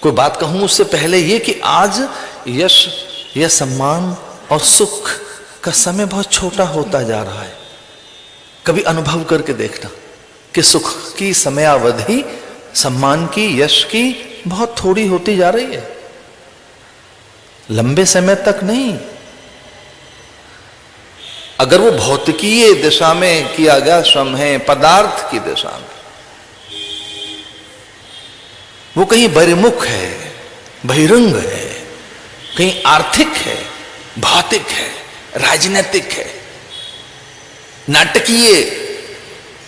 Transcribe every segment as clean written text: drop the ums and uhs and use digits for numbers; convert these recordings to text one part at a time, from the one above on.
कोई बात कहूं उससे पहले ये कि आज यश या सम्मान और सुख का समय बहुत छोटा होता जा रहा है। कभी अनुभव करके देखना कि सुख की समयावधि सम्मान की, यश की बहुत थोड़ी होती जा रही है, लंबे समय तक नहीं। अगर वो भौतिकीय दिशा में किया गया श्रम है, पदार्थ की दिशा में, वो कहीं बहिर्मुख है, बहिरंग है, कहीं आर्थिक है, भौतिक है, राजनीतिक है, नाटकीय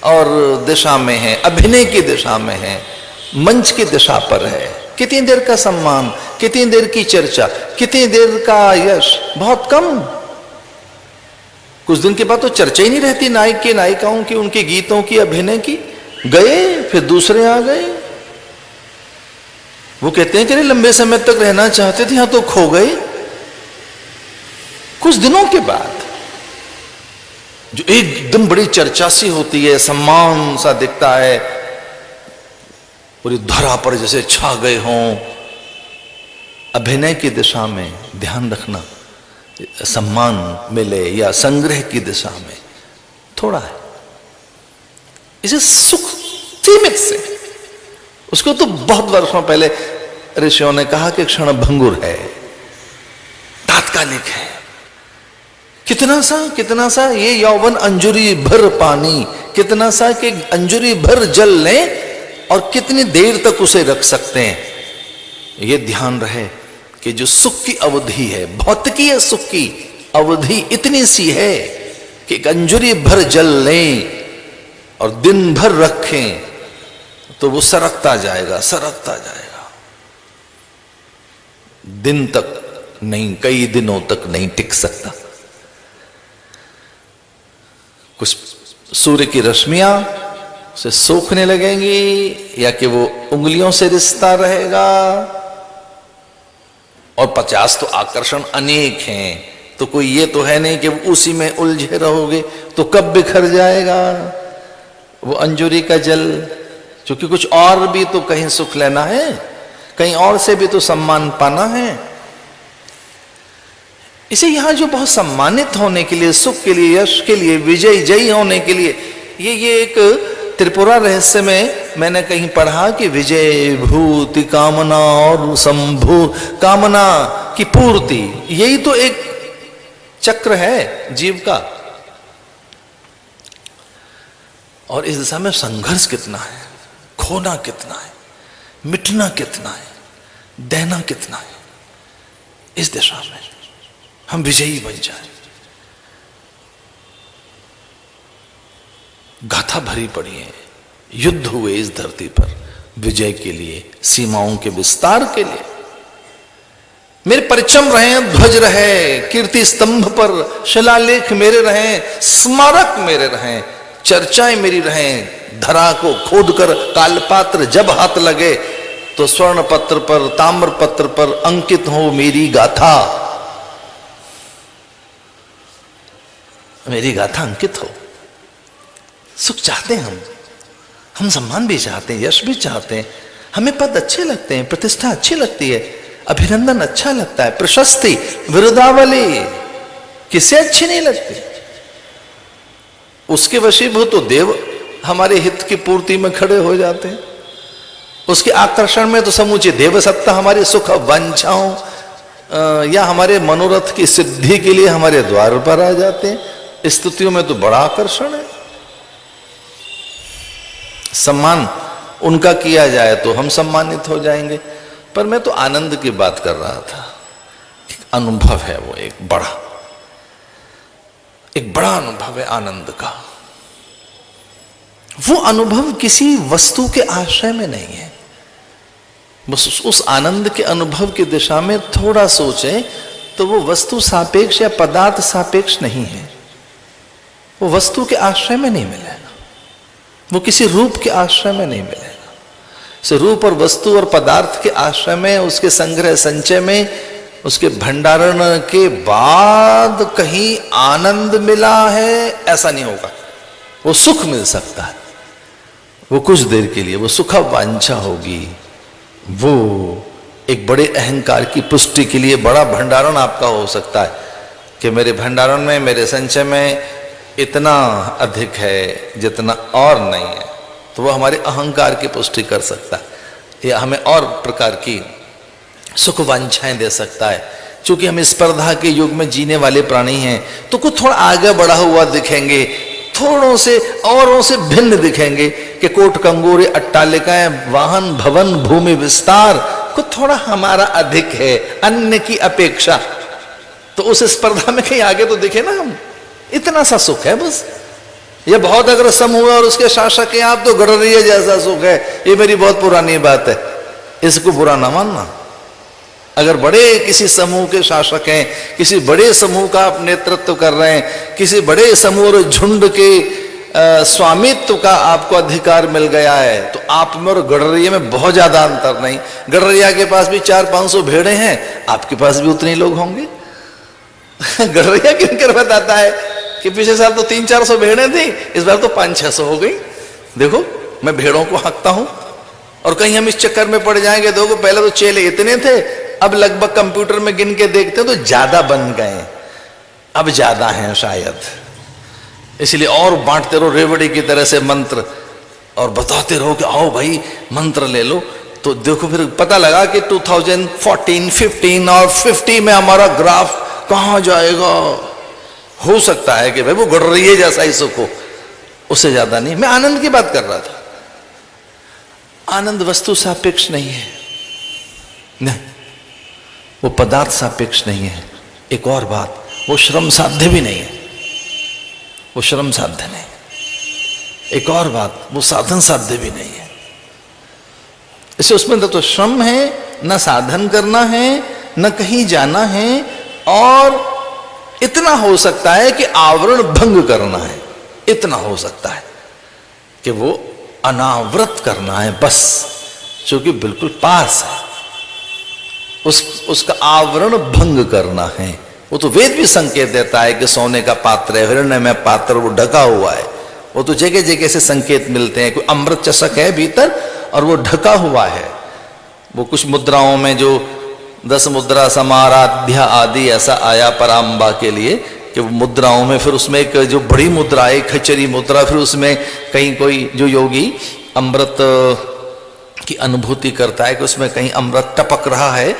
और दिशा में है, अभिनय की दिशा में है, मंच की दिशा पर है, कितनी देर का सम्मान, कितनी देर की चर्चा, कितनी देर का यश, बहुत कम। कुछ दिन के बाद तो चर्चा ही नहीं रहती नायक की, नायिकाओं की, उनके गीतों की, अभिनय की। गए फिर दूसरे आ गए। वो कहते हैं कि लंबे समय तक रहना चाहते थे, यहां तो खो गए। कुछ दिनों के बाद जो एकदम बड़ी चर्चा सी होती है, सम्मान सा दिखता है, पूरी धरा पर जैसे छा गए हों, अभिनय की दिशा में ध्यान रखना, सम्मान मिले या संग्रह की दिशा में थोड़ा है। इसे सुख सीमित से, उसको तो बहुत वर्षों पहले ऋषियों ने कहा कि क्षण भंगुर है, तात्कालिक है। कितना सा ये यौवन अंजुरी भर पानी, कितना सा कि अंजुरी भर जल लें और कितनी देर तक उसे रख सकते हैं। ये ध्यान रहे कि जो सुख की अवधि है, भौतिकीय सुख की अवधि इतनी सी है कि एक अंजुरी भर जल लें और दिन भर रखें तो वो सरकता जाएगा, सरकता जाएगा। दिन तक नहीं, कई दिनों तक नहीं टिक सकता। कुछ सूर्य की रश्मियां उसे सोखने लगेंगी या कि वो उंगलियों से रिश्ता रहेगा। और 50 तो आकर्षण अनेक हैं, तो कोई ये तो है नहीं कि उसी में उलझे रहोगे तो कब बिखर जाएगा वो अंजुरी का जल। क्योंकि कुछ और भी तो कहीं सुख लेना है, कहीं और से भी तो सम्मान पाना है। इसे यहां जो बहुत सम्मानित होने के लिए, सुख के लिए, यश के लिए, विजयी होने के लिए, ये एक त्रिपुरा रहस्य में मैंने कहीं पढ़ा कि विजय भूति कामना और संभू कामना की पूर्ति, यही तो एक चक्र है जीव का। और इस दिशा में संघर्ष कितना है, खोना कितना है, मिटना कितना है, देना कितना है। इस दिशा में हम विजयी बन जाए। गाथा भरी पड़ी है, युद्ध हुए इस धरती पर विजय के लिए, सीमाओं के विस्तार के लिए। मेरे परिचम रहे, ध्वज रहे, कीर्ति स्तंभ पर शिलालेख मेरे रहे, स्मारक मेरे रहे, चर्चाएं मेरी रहें। धरा को खोदकर कालपात्र जब हाथ लगे तो स्वर्ण पत्र पर, ताम्र पत्र पर अंकित हो मेरी गाथा, मेरी गाथा अंकित हो। सुख चाहते हैं हम सम्मान भी चाहते हैं, यश भी चाहते हैं, हमें पद अच्छे लगते हैं, प्रतिष्ठा अच्छी लगती है, अभिनंदन अच्छा लगता है, प्रशस्ति, विरुदावली किसे अच्छी नहीं लगती। उसके वशीभूत तो देव हमारे हित की पूर्ति में खड़े हो जाते हैं। उसके आकर्षण में तो समूची देव सत्ता हमारी सुख वांछाओं या हमारे मनोरथ की सिद्धि के लिए हमारे द्वार पर आ जाते हैं। स्तुतियों में तो बड़ा आकर्षण है। सम्मान उनका किया जाए तो हम सम्मानित हो जाएंगे। पर मैं तो आनंद की बात कर रहा था। एक अनुभव है वो, एक बड़ा अनुभव है आनंद का। वो अनुभव किसी वस्तु के आश्रय में नहीं है। बस उस आनंद के अनुभव की दिशा में थोड़ा सोचें तो वो वस्तु सापेक्ष या पदार्थ सापेक्ष नहीं है। वो वस्तु के आश्रय में नहीं मिलेगा, वो किसी रूप के आश्रय में नहीं मिलेगा। से रूप और वस्तु और पदार्थ के आश्रय में, उसके संग्रह संचय में, उसके भंडारण के बाद कहीं आनंद मिला है ऐसा नहीं होगा। वो सुख मिल सकता है, वो कुछ देर के लिए, वो सुख वांछा होगी, वो एक बड़े अहंकार की पुष्टि के लिए बड़ा भंडारण आपका हो सकता है कि मेरे भंडारण में, मेरे संचय में इतना अधिक है जितना और नहीं है, तो वह हमारे अहंकार की पुष्टि कर सकता है या हमें और प्रकार की सुख वांछाएं दे सकता है। क्योंकि हम स्पर्धा के युग में जीने वाले प्राणी हैं, तो कुछ थोड़ा आगे बढ़ा हुआ दिखेंगे, थोड़ों से औरों से भिन्न दिखेंगे कि कोट कंगोरे अट्टालिकाएं, वाहन, भवन, भूमि विस्तार कुछ थोड़ा हमारा अधिक है अन्य की अपेक्षा। तो उस स्पर्धा में कहीं आगे तो दिखे ना हम, इतना सा सुख है बस। ये बहुत अगर सम हुआ और उसके शासक हैं आप, तो गडरिया जैसा सुख है। ये मेरी बहुत पुरानी बात है, इसको बुरा ना मानना। अगर बड़े किसी समूह के शासक हैं, किसी बड़े समूह का आप नेतृत्व कर रहे हैं, किसी बड़े समूह और झुंड के स्वामित्व का आपको अधिकार मिल गया है, तो आप में और गडरिया में बहुत ज्यादा अंतर नहीं। गडरिया के पास भी 400-500 भेड़े हैं, आपके पास भी उतने लोग होंगे। गडरिया किनकर बताता है कि पिछले साल तो 300-400 भेड़ें थी, इस बार तो 500-600 हो गई। देखो मैं भेड़ों को हाँकता हूं। और कहीं हम इस चक्कर में पड़ जाएंगे, देखो पहले तो चेले इतने थे, अब लगभग कंप्यूटर में गिन के देखते हैं तो ज्यादा बन गए, अब ज्यादा हैं शायद। इसलिए और बांटते रहो रेवड़ी की तरह से मंत्र, और बताते रहो कि आओ भाई मंत्र ले लो। तो देखो फिर पता लगा कि 2014, 15 और 50 में हमारा ग्राफ कहां जाएगा। हो सकता है कि भाई वो गडरिये जैसा ही सुख हो, उससे ज्यादा नहीं। मैं आनंद की बात कर रहा था। आनंद वस्तु सापेक्ष नहीं है, नहीं, वो पदार्थ सापेक्ष नहीं है। एक और बात, वो श्रम साध्य भी नहीं है, वो श्रम साध्य नहीं। एक और बात, वो साधन साध्य भी नहीं है। इसे उसमें तो श्रम है, न साधन करना है, न कहीं जाना है, और इतना हो सकता है कि आवरण भंग करना है। इतना हो सकता है कि वो अनावृत करना है बस, जो कि बिल्कुल पास है, उसका आवरण भंग करना है। वो तो वेद भी संकेत देता है कि सोने का पात्र है, हिरण्यमय पात्र, वो ढका हुआ है। वो तो जगह जगह से संकेत मिलते हैं। कोई अमृत चषक है भीतर और वो ढका हुआ है। वो कुछ मुद्राओं में जो 10 मुद्रा समाराध्या आदि ऐसा आया पराम्बा के लिए कि वो मुद्राओं में फिर उसमें एक जो बड़ी मुद्रा है, खच्चरी मुद्रा, फिर उसमें कहीं कोई जो योगी अमृत की अनुभूति करता है कि उसमें कहीं अमृत टपक रहा है।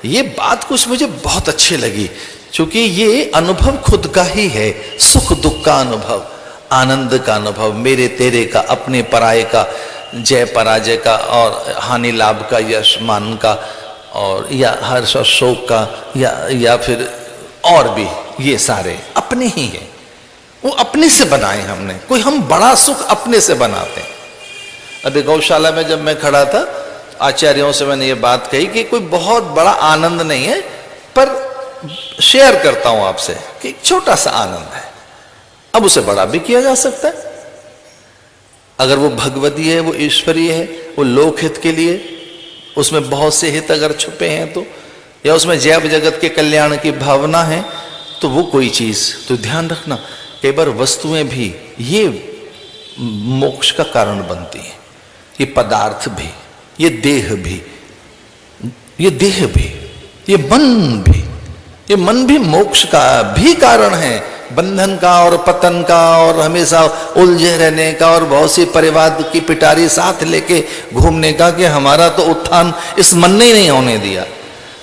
ये बात कुछ मुझे बहुत अच्छी लगी, क्योंकि ये अनुभव खुद का ही है, सुख दुख का अनुभव, आनंद का अनुभव, मेरे तेरे का, अपने पराये का, जय पराजय का, और हानि लाभ का, यश मान का, और या हर्ष और शोक का, या फिर और भी, ये सारे अपने ही हैं। वो अपने से बनाए हमने। कोई हम बड़ा सुख अपने से बनाते हैं। अभी गौशाला में जब मैं खड़ा था, आचार्यों से मैंने ये बात कही कि कोई बहुत बड़ा आनंद नहीं है, पर शेयर करता हूं आपसे कि एक छोटा सा आनंद है। अब उसे बड़ा भी किया जा सकता है। अगर वो भगवती है, वो ईश्वरीय है, वो लोकहित के लिए, उसमें बहुत से हित अगर छुपे हैं तो, या उसमें जैव जगत के कल्याण की भावना है, तो वो कोई चीज, तो ध्यान रखना कई बार वस्तुएं भी ये मोक्ष का कारण बनती हैं। ये पदार्थ भी, ये देह भी, ये देह भी, ये मन भी मोक्ष का भी कारण है। बंधन का और पतन का और हमेशा उलझे रहने का और बहुत सी परिवार की पिटारी साथ लेके घूमने का कि हमारा तो उत्थान इस मन ने ही नहीं होने दिया।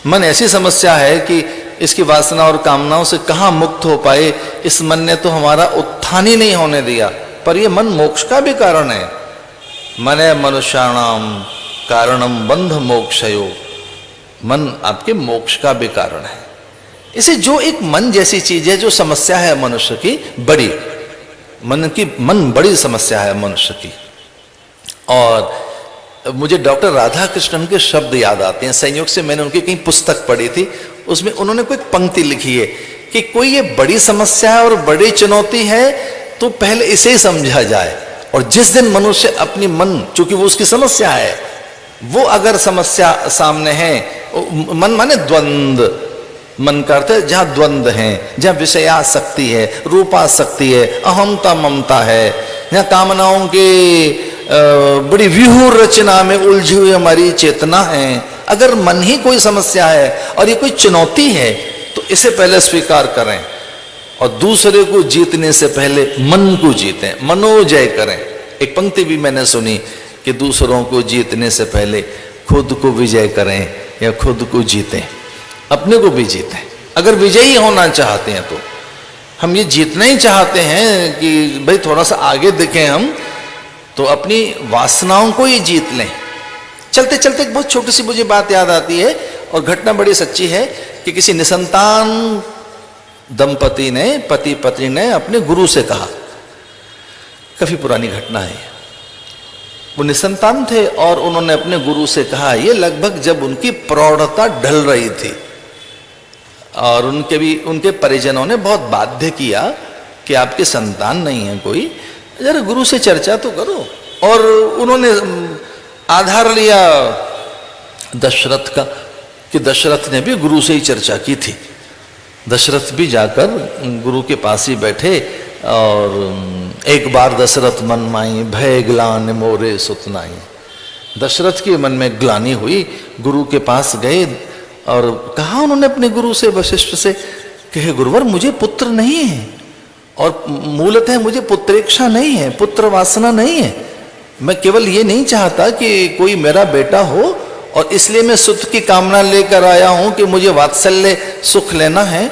मन ऐसी समस्या है कि इसकी वासना और कामनाओं से कहाँ मुक्त हो पाए, इस मन ने तो हमारा उत्थान ही नहीं होने दिया। पर यह मन मोक्ष का भी कारण है। मने मनुष्याणाम कारणम बंध मोक्षयो, मन आपके मोक्ष का भी कारण है। इसे जो एक मन जैसी चीज है, जो समस्या है मनुष्य की बड़ी, मन बड़ी समस्या है मनुष्य की। और मुझे डॉक्टर राधा कृष्णन के शब्द याद आते हैं। संयोग से मैंने उनकी कहीं पुस्तक पढ़ी थी, उसमें उन्होंने कोई पंक्ति लिखी है कि कोई ये बड़ी समस्या है और बड़ी चुनौती है, तो पहले इसे ही समझा जाए। और जिस दिन मनुष्य अपनी मन, चूंकि वो उसकी समस्या है, वो अगर समस्या सामने है, मन माने द्वंद्व, मन का अर्थ है जहां द्वंद्व है, जहां विषयासक्ति है, रूपासक्ति है, अहमता ममता है, जहां कामनाओं के बड़ी व्यूह रचना में उलझी हुई हमारी चेतना है, अगर मन ही कोई समस्या है और ये कोई चुनौती है तो इसे पहले स्वीकार करें और दूसरे को जीतने से पहले मन को जीतें, मनोजय करें। एक पंक्ति भी मैंने सुनी कि दूसरों को जीतने से पहले खुद को विजय करें या खुद को जीतें, अपने को भी जीतें। अगर विजयी होना चाहते हैं तो हम ये जीतना ही चाहते हैं कि भाई थोड़ा सा आगे दिखें हम, तो अपनी वासनाओं को ही जीत लें। चलते चलते एक बहुत छोटी सी मुझे बात याद आती है और घटना बड़ी सच्ची है कि किसी निसंतान दंपति ने, पति पत्नी ने अपने गुरु से कहा, काफी पुरानी घटना है, वो निसंतान थे और उन्होंने अपने गुरु से कहा, ये लगभग जब उनकी प्रौढ़ता ढल रही थी और उनके परिजनों ने बहुत बाध्य किया कि आपके संतान नहीं है कोई, जरा गुरु से चर्चा तो करो। और उन्होंने आधार लिया दशरथ का कि दशरथ ने भी गुरु से ही चर्चा की थी। दशरथ भी जाकर गुरु के पास ही बैठे और एक बार दशरथ मन माई भय ग्लानि मोरे सुत नाई। दशरथ के मन में ग्लानि हुई, गुरु के पास गए और कहा उन्होंने अपने गुरु से, वशिष्ठ से, कहे गुरुवर मुझे पुत्र नहीं है और मूलतः मुझे पुत्रेक्षा नहीं है, पुत्र वासना नहीं है। मैं केवल ये नहीं चाहता कि कोई मेरा बेटा हो और इसलिए मैं सुख की कामना लेकर आया हूं कि मुझे वात्सल्य सुख लेना है।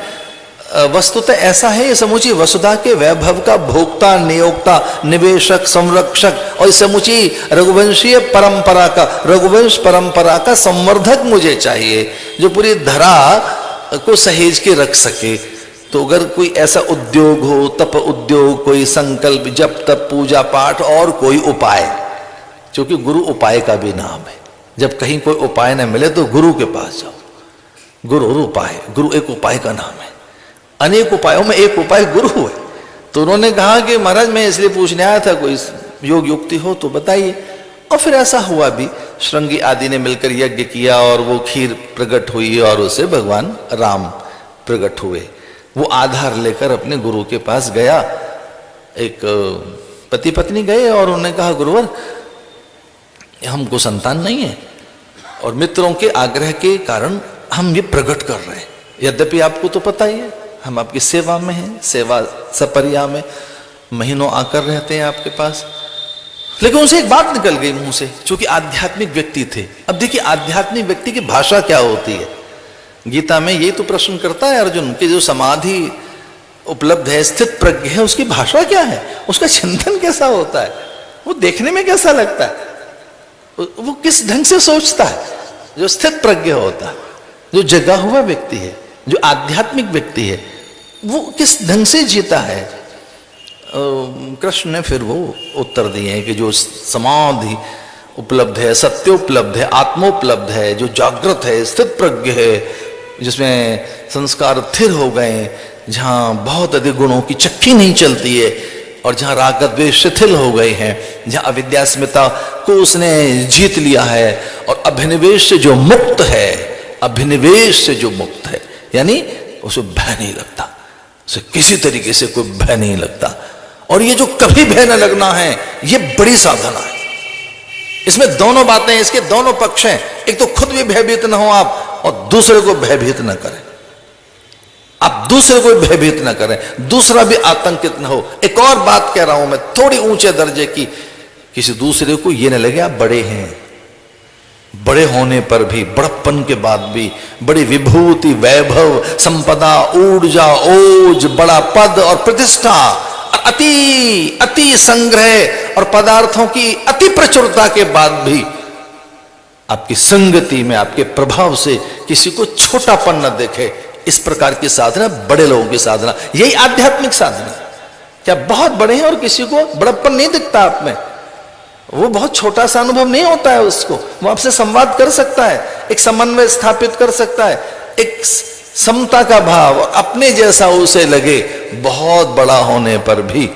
वस्तुतः ऐसा है, ये समूची वसुधा के वैभव का भोक्ता, नियोक्ता, निवेशक, संरक्षक और समूची रघुवंशीय परंपरा का, रघुवंश परंपरा का संवर्धक मुझे चाहिए जो पूरी धरा को सहेज के रख सके। तो अगर कोई ऐसा उद्योग हो, तप उद्योग, कोई संकल्प, जप तप, पूजा पाठ और कोई उपाय, क्योंकि गुरु उपाय का भी नाम है। जब कहीं कोई उपाय न मिले तो गुरु के पास जाओ। गुरु और उपाय, गुरु एक उपाय का नाम है। अनेक उपायों में एक उपाय गुरु है। तो उन्होंने कहा कि महाराज मैं इसलिए पूछने आया था, कोई योग युक्ति हो तो बताइए। और फिर ऐसा हुआ भी, श्रृंगी आदि ने मिलकर यज्ञ किया और वो खीर प्रकट हुई और उसे भगवान राम प्रकट हुए। वो आधार लेकर अपने गुरु के पास गया। एक पति पत्नी गए और उन्होंने कहा गुरुवर हमको संतान नहीं है और मित्रों के आग्रह के कारण हम ये प्रकट कर रहे हैं। यद्यपि आपको तो पता ही है हम आपकी सेवा में हैं, सेवा सपरिया में महीनों आकर रहते हैं आपके पास। लेकिन उनसे एक बात निकल गई मुंह से, क्योंकि आध्यात्मिक व्यक्ति थे। अब देखिए आध्यात्मिक व्यक्ति की भाषा क्या होती है। गीता में ये तो प्रश्न करता है अर्जुन कि जो समाधि उपलब्ध है, स्थित प्रज्ञ है, उसकी भाषा क्या है, उसका चिंतन कैसा होता है, वो देखने में कैसा लगता है, वो किस ढंग से सोचता है। जो स्थित प्रज्ञ होता है, जो जगा हुआ व्यक्ति है, जो आध्यात्मिक व्यक्ति है, वो किस ढंग से जीता है। कृष्ण ने फिर वो उत्तर दिए हैं कि जो समाधि उपलब्ध है, सत्य उपलब्ध है, आत्मोपलब्ध है, जो जागृत है, स्थित प्रज्ञ है, जिसमें संस्कार स्थिर हो गए, जहाँ बहुत अधिक गुणों की चक्की नहीं चलती है और जहाँ राग द्वेष शिथिल हो गए हैं, जहाँ अविद्यास्मिता को उसने जीत लिया है और अभिनिवेश से जो मुक्त है, अभिनिवेश से जो मुक्त है, यानी उसे भय नहीं लगता, उसे किसी तरीके से कोई भय नहीं लगता। और ये जो कभी भय न लगना है, ये बड़ी साधना है। इसमें दोनों बातें, इसके दोनों पक्ष हैं। एक तो खुद भी भयभीत न हो आप और दूसरे को भयभीत न करें। आप दूसरे को भयभीत न करें, दूसरा भी आतंकित न हो। एक और बात कह रहा हूं मैं थोड़ी ऊंचे दर्जे की, किसी दूसरे को यह न लगे आप बड़े हैं, बड़े होने पर भी, बड़प्पन के बाद भी, बड़ी विभूति, वैभव, संपदा, ऊर्जा, ओज, बड़ा पद और प्रतिष्ठा, अति अति संग्रह और पदार्थों की अति प्रचुरता के बाद भी आपकी संगति में, आपके प्रभाव से किसी को छोटापन न देखे। इस प्रकार की साधना बड़े लोगों की साधना, यही आध्यात्मिक साधना। क्या बहुत बड़े हैं और किसी को बड़प्पन नहीं दिखता आप में, वो बहुत छोटा सा अनुभव नहीं होता है उसको, वो आपसे संवाद कर सकता है, एक समन्वय स्थापित कर सकता है, एक समता का भाव अपने जैसा उसे लगे बहुत बड़ा होने पर भी।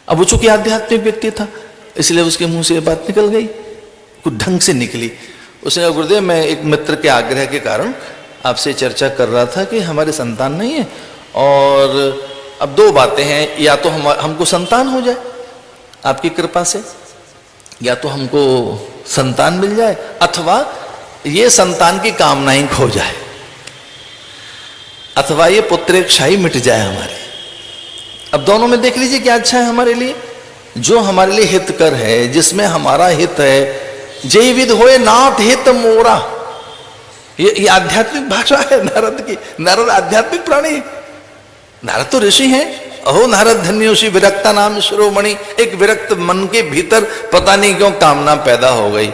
अब वो चूंकि आध्यात्मिक व्यक्ति था इसलिए उसके मुंह से ये बात निकल गई, कुछ ढंग से निकली। उसने कहा गुरुदेव मैं एक मित्र के आग्रह के कारण आपसे चर्चा कर रहा था कि हमारे संतान नहीं है और अब दो बातें हैं, या तो हमको संतान हो जाए आपकी कृपा से, या तो हमको संतान मिल जाए, अथवा ये संतान की कामना ही खो जाए, अथवा ये पुत्रेक्षाई मिट जाए हमारी। अब दोनों में देख लीजिए क्या अच्छा है हमारे लिए। जो हमारे लिए हितकर है, जिसमें हमारा हित है, जय विद होए नाथ हित मोरा, ये आध्यात्मिक भाषा है नारद की। नारद आध्यात्मिक प्राणी, नारद तो ऋषि हैं। अहो नारद धन्योषि विरक्ता नाम शिरोमणि। एक विरक्त मन के भीतर पता नहीं क्यों कामना पैदा हो गई।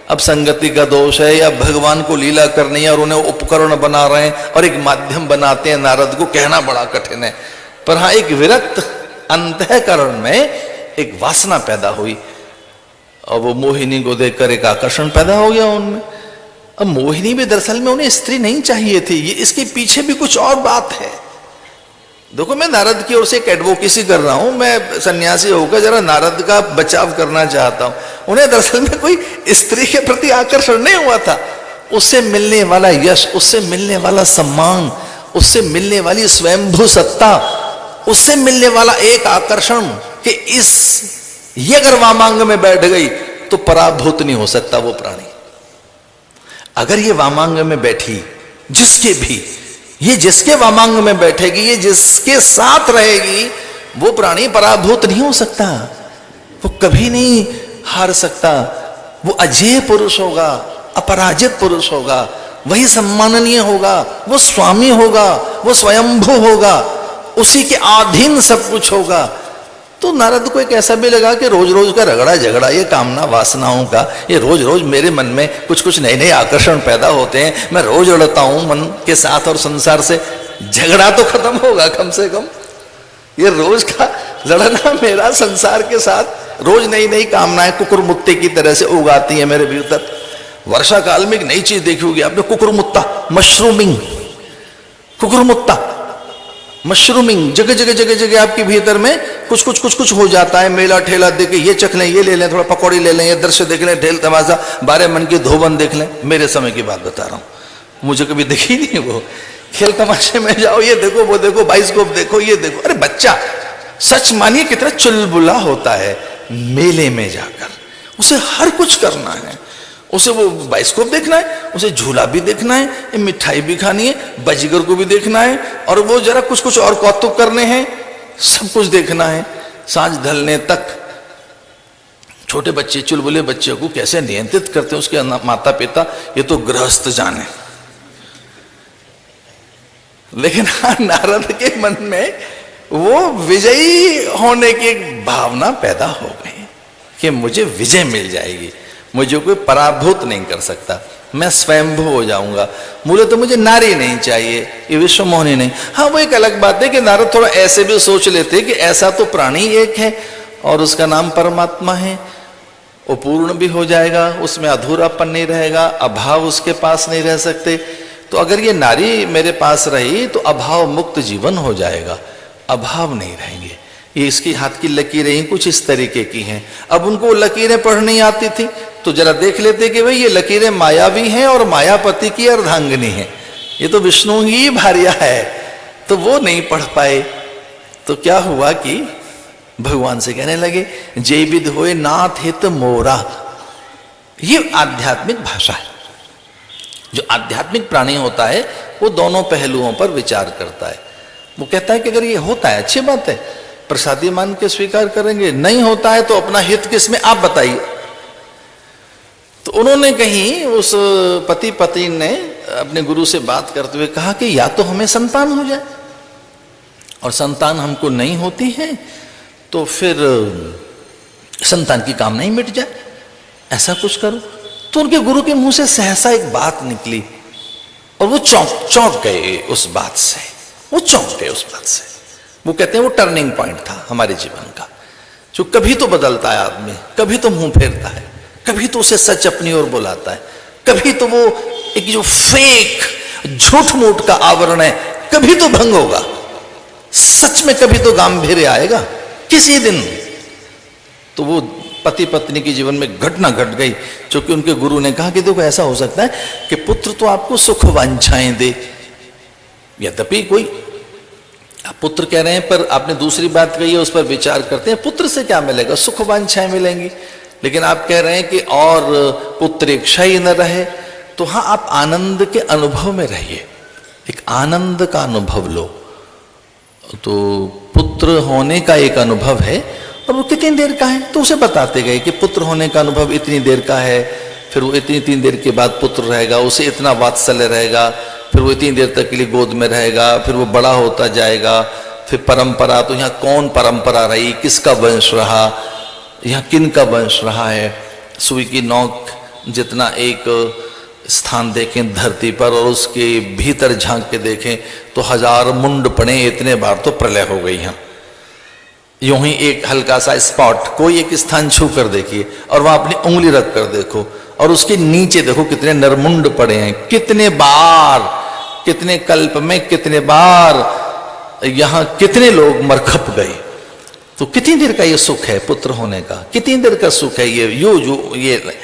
अब संगति का दोष है या भगवान को लीला करनी है और उन्हें उपकरण बना रहे हैं और एक माध्यम बनाते हैं। नारद को कहना बड़ा कठिन है, पर हाँ एक विरक्त अंतःकरण में एक वासना पैदा हुई और वो मोहिनी को देखकर एक आकर्षण पैदा हो गया उनमें। अब मोहिनी भी दरअसल में उन्हें स्त्री नहीं चाहिए थी, ये इसके पीछे भी कुछ और बात है। देखो मैं नारद की ओर से एक एडवोकेसी कर रहा हूं, मैं सन्यासी होकर जरा नारद का बचाव करना चाहता हूं। उन्हें दरअसल में कोई स्त्री के प्रति आकर्षण नहीं हुआ था। उससे मिलने वाला यश, उससे मिलने वाला सम्मान, उससे मिलने वाली स्वयंभू सत्ता, उससे मिलने वाला एक आकर्षण कि ये अगर वामांग में बैठ गई तो पराभूत नहीं हो सकता वो प्राणी। अगर ये वामांग में बैठी, जिसके भी, ये जिसके वामांग में बैठेगी, ये जिसके साथ रहेगी, वो प्राणी पराभूत नहीं हो सकता, वो कभी नहीं हार सकता। वो अजेय पुरुष होगा, अपराजित पुरुष होगा, वही सम्माननीय होगा, वो स्वामी होगा, वो स्वयंभू होगा, उसी के अधीन सब कुछ होगा। तो नारद को एक ऐसा भी लगा कि रोज रोज का रगड़ा झगड़ा, ये कामना वासनाओं का, ये रोज रोज मेरे मन में कुछ कुछ नए नए आकर्षण पैदा होते हैं। मैं रोज लड़ता हूं मन के साथ और संसार से, झगड़ा तो खत्म होगा कम से कम। ये रोज का लड़ना मेरा संसार के साथ, रोज नई नई कामनाएं कुकुरमुत्ते की तरह से उगाती है मेरे भीतर। वर्षा काल में एक नई चीज देखी होगी आपने, कुकुरमुत्ता, मशरूमिंग, कुकुरमुत्ता, मशरूमिंग, जगह जगह जगह जगह आपके भीतर में कुछ कुछ कुछ कुछ हो जाता है। मेला ठेला देख के ये चख लें, ये ले लें, थोड़ा पकौड़ी ले लें, ये दृश्य देख लें, ढेल तमाशा, 12 मन के धोबन देख लें। मेरे समय की बात बता रहा हूं, मुझे कभी देखी नहीं वो। खेल तमाशे में जाओ, ये देखो वो देखो, बाइस्कोप देखो, ये देखो। अरे बच्चा सच मानिए कितना चुलबुला होता है मेले में जाकर, उसे हर कुछ करना है, उसे वो बाइस्कोप देखना है, उसे झूला भी देखना है, मिठाई भी खानी है, बाजीगर को भी देखना है, और वो जरा कुछ कुछ और कौतुक करने हैं, सब कुछ देखना है। सांझ ढलने तक छोटे बच्चे, चुलबुले बच्चे को कैसे नियंत्रित करते हैं उसके माता पिता, ये तो गृहस्थ जाने। लेकिन नारद के मन में वो विजयी होने की एक भावना पैदा हो गई कि मुझे विजय मिल जाएगी, मुझे कोई पराभूत नहीं कर सकता, मैं स्वयंभू हो जाऊंगा। मूल्य तो मुझे नारी नहीं चाहिए, ये विश्व मोहिनी नहीं। हाँ वो एक अलग बात है कि नारद थोड़ा ऐसे भी सोच लेते कि ऐसा तो प्राणी एक है और उसका नाम परमात्मा है, वो पूर्ण भी हो जाएगा, उसमें अधूरापन नहीं रहेगा, अभाव उसके पास नहीं रह सकते। तो अगर ये नारी मेरे पास रही तो अभाव मुक्त जीवन हो जाएगा, अभाव नहीं रहेंगे। ये इसकी हाथ की लकीरें कुछ इस तरीके की हैं। अब उनको लकीरें पढ़नी आती थी तो जरा देख लेते कि भाई ये लकीरें मायावी हैं और मायापति की अर्धांगिनी है, ये तो विष्णु ही भार्या है, तो वो नहीं पढ़ पाए। तो क्या हुआ कि भगवान से कहने लगे, जय विद होए नाथ हित मोरा। ये आध्यात्मिक भाषा है। जो आध्यात्मिक प्राणी होता है वो दोनों पहलुओं पर विचार करता है। वो कहता है कि अगर ये होता है अच्छी बात है, प्रसादी मान के स्वीकार करेंगे, नहीं होता है तो अपना हित किसमें, आप बताइए। तो उन्होंने कहीं उस पति पत्नी ने अपने गुरु से बात करते हुए कहा कि या तो हमें संतान हो जाए, और संतान हमको नहीं होती है तो फिर संतान की कामना ही मिट जाए, ऐसा कुछ करो। तो उनके गुरु के मुंह से सहसा एक बात निकली और वो चौंक गए उस बात से, वो चौंक गए उस बात से। वो कहते हैं वो टर्निंग पॉइंट था हमारे जीवन का, जो कभी तो बदलता है आदमी, कभी तो मुंह फेरता है, कभी तो उसे सच अपनी ओर बुलाता है, कभी तो वो एक जो फेक झूठ मूठ का आवरण है कभी तो भंग होगा, सच में कभी तो गांभीर्य आएगा किसी दिन। तो वो पति पत्नी के जीवन में घटना घट गई, क्योंकि उनके गुरु ने कहा कि देखो ऐसा हो सकता है कि पुत्र तो आपको सुख वांछाएं दे, यद्यपि कोई आप पुत्र कह रहे हैं पर आपने दूसरी बात कही है उस पर विचार करते हैं, पुत्र से क्या मिलेगा, सुख वांछाएं मिलेंगी। लेकिन आप कह रहे हैं कि और पुत्र इच्छा ही न रहे, तो हाँ आप आनंद के अनुभव में रहिए, एक आनंद का अनुभव लो। तो पुत्र होने का एक अनुभव है और वो कितनी देर का है, तो उसे बताते गए कि पुत्र होने का अनुभव इतनी देर का है, फिर वो इतनी देर के बाद पुत्र रहेगा, उसे इतना वात्सल्य रहेगा, फिर वो इतनी देर तक के लिए गोद में रहेगा, फिर वो बड़ा होता जाएगा, फिर परंपरा, तो यहाँ कौन परंपरा रही, किसका वंश रहा, यहाँ किन का वंश रहा है। सुई की नोक जितना एक स्थान देखें धरती पर और उसके भीतर झांक के देखें तो 1000 मुंड पड़े, इतने बार तो प्रलय हो गई है। यूं ही एक हल्का सा स्पॉट, कोई एक स्थान छू कर देखिए और वहां अपनी उंगली रख कर देखो और उसके नीचे देखो कितने नरमुंड पड़े हैं, कितने बार, कितने कल्प में कितने बार यहां कितने लोग मरखप गए। तो कितनी देर का ये सुख है पुत्र होने का, कितनी देर का सुख है ये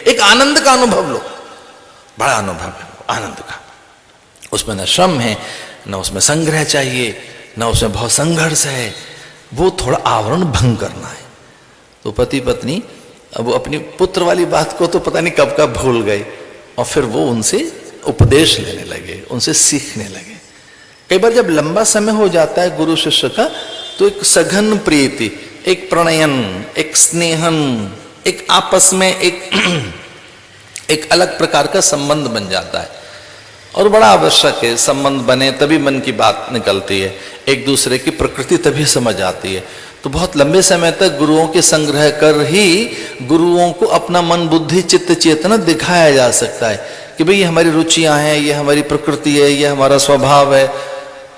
एक आनंद का अनुभव लो, बड़ा अनुभव है आनंद का। उसमें न श्रम है, न उसमें संग्रह चाहिए, न उसमें बहुत संघर्ष है, वो थोड़ा आवरण भंग करना है। तो पति पत्नी अब वो अपनी पुत्र वाली बात को तो पता नहीं कब कब भूल गए और फिर वो उनसे उपदेश लेने लगे, उनसे सीखने लगे। कई बार जब लंबा समय हो जाता है गुरु शिष्य का तो एक सघन प्रीति, एक प्रणयन, एक स्नेहन, एक आपस में एक अलग प्रकार का संबंध बन जाता है और बड़ा आवश्यक है। संबंध बने तभी मन की बात निकलती है, एक दूसरे की प्रकृति तभी समझ आती है। तो बहुत लंबे समय तक गुरुओं के संग्रह कर ही गुरुओं को अपना मन बुद्धि चित्त चेतना दिखाया जा सकता है कि भाई ये हमारी रुचियां हैं, ये हमारी प्रकृति है, ये हमारा स्वभाव है।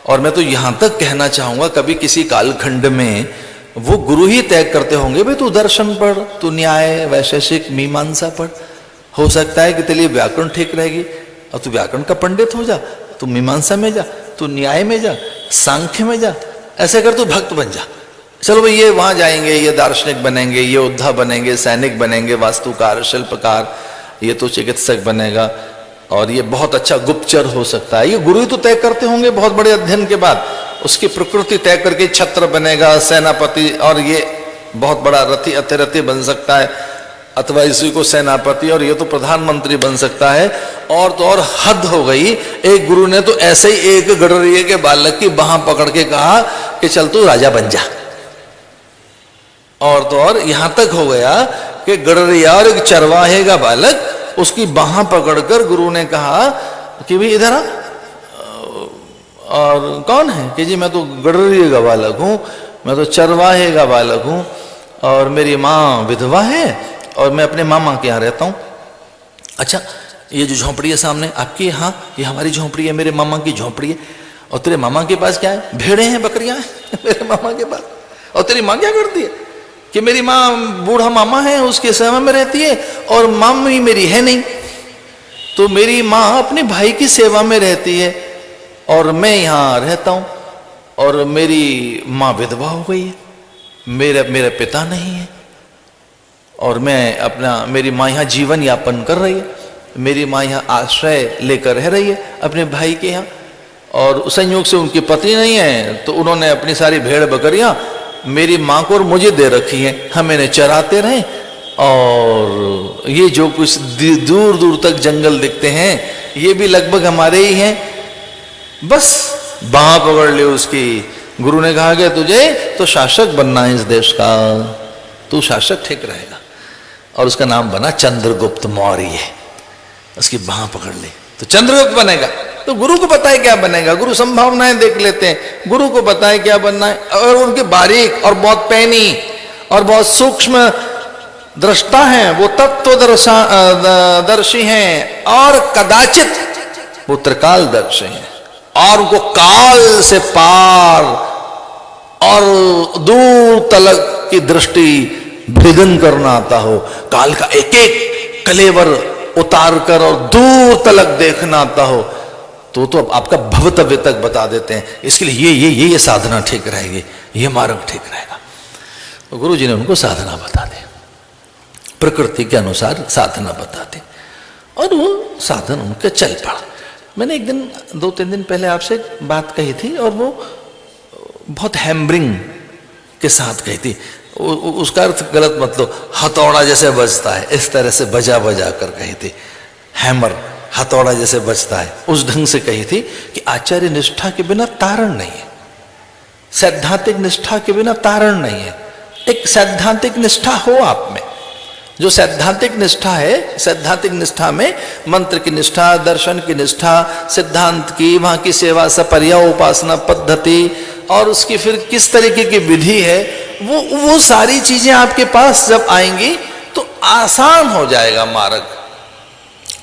और मैं तो यहां तक कहना चाहूंगा कभी किसी कालखंड में वो गुरु ही तय करते होंगे, भाई तू दर्शन पढ़, तू न्याय वैशेषिक मीमांसा पढ़, हो सकता है कि तेरे लिए व्याकरण ठीक रहेगी और तू व्याकरण का पंडित हो जा, तू मीमांसा में जा, तू न्याय में जा, सांख्य में जा, ऐसे कर तू भक्त बन जा। चलो भाई ये वहां जाएंगे, ये दार्शनिक बनेंगे, ये योद्धा बनेंगे, सैनिक बनेंगे, वास्तुकार, शिल्पकार, ये तो चिकित्सक बनेगा और ये बहुत अच्छा गुप्तचर हो सकता है। ये गुरु ही तो तय करते होंगे बहुत बड़े अध्ययन के बाद, उसकी प्रकृति तय करके छत्र बनेगा, सेनापति, और ये बहुत बड़ा रथी अतिरथी बन सकता है, अथवा इसी को सेनापति, और ये तो प्रधानमंत्री बन सकता है। और तो और हद हो गई, एक गुरु ने तो ऐसे ही एक गडरिये के बालक की बाह पकड़ के कहा कि चल तू राजा बन जा। और तो और यहां तक हो गया कि गडरिया और एक चरवाहे का बालक, उसकी बाह पकड़कर गुरु ने कहा कि भाई इधर आ, और कौन है कि जी मैं तो गडरिये का बालक हूं, मैं तो चरवाहे का बालक हूं और मेरी माँ विधवा है और मैं अपने मामा के यहाँ रहता हूँ। अच्छा ये जो झोंपड़ी है सामने आपकी, हाँ ये हमारी झोंपड़ी है, मेरे मामा की झोंपड़ी है। और तेरे मामा के पास क्या है? भेड़े हैं, बकरियां हैं मेरे मामा के पास। और तेरी माँ क्या करती है कि मेरी माँ बूढ़ा मामा है, उसके सेवा में रहती है और मामी मेरी है नहीं, तो मेरी माँ अपने भाई की सेवा में रहती है और मैं यहाँ रहता हूँ और मेरी माँ विधवा हो गई है, मेरा पिता नहीं है और मैं अपना, मेरी माँ यहाँ जीवन यापन कर रही है, मेरी माँ यहाँ आश्रय लेकर रह रही है अपने भाई के यहाँ, और संयोग से उनकी पत्नी नहीं है तो उन्होंने अपनी सारी भेड़ बकरियां मेरी माँ को और मुझे दे रखी हैं, हम इन्हें चराते रहें। और ये जो कुछ दूर दूर तक जंगल दिखते हैं ये भी लगभग हमारे ही हैं। बस बाह पकड़ ले उसकी। गुरु ने कहा कि तुझे तो शासक बनना है इस देश का, तू शासक ठीक रहेगा। और उसका नाम बना चंद्रगुप्त मौर्य। उसकी बाह पकड़ ले तो चंद्रगुप्त बनेगा। तो गुरु को पता है क्या बनेगा, गुरु संभावनाएं देख लेते हैं, गुरु को पता है क्या बनना है। और उनके बारीक और बहुत पैनी और बहुत सूक्ष्म दृष्टा हैं, वो तत्वदर्शी हैं और कदाचित वो त्रिकालदर्शी हैं और उनको काल से पार और दूर तलक की दृष्टि भेदन करना आता हो, काल का एक एक कलेवर उतार कर और दूर तलक देखना आता हो, तो आपका भवितव्य तक बता देते हैं। इसके लिए ये साधना ठीक रहेगी, ये मार्ग ठीक रहेगा। तो गुरु जी ने उनको साधना बता दी, प्रकृति के अनुसार साधना बताते और वो साधन उनके चल पड़ा। मैंने एक दिन 2-3 दिन पहले आपसे बात कही थी और वो बहुत हैम्बरिंग के साथ कही थी। उसका अर्थ गलत मत लो, हथौड़ा जैसे बजता है इस तरह से बजा बजा कर कही थी, हैमर हथौड़ा जैसे बजता है उस ढंग से कही थी कि आचार्य निष्ठा के बिना तारण नहीं है, सैद्धांतिक निष्ठा के बिना तारण नहीं है। एक सैद्धांतिक निष्ठा हो आप में, जो सैद्धांतिक निष्ठा है, सैद्धांतिक निष्ठा में मंत्र की निष्ठा, दर्शन की निष्ठा, सिद्धांत की, वहां की सेवा सपर्या उपासना पद्धति और उसकी फिर किस तरीके की विधि है, वो सारी चीजें आपके पास जब आएंगी तो आसान हो जाएगा मार्ग,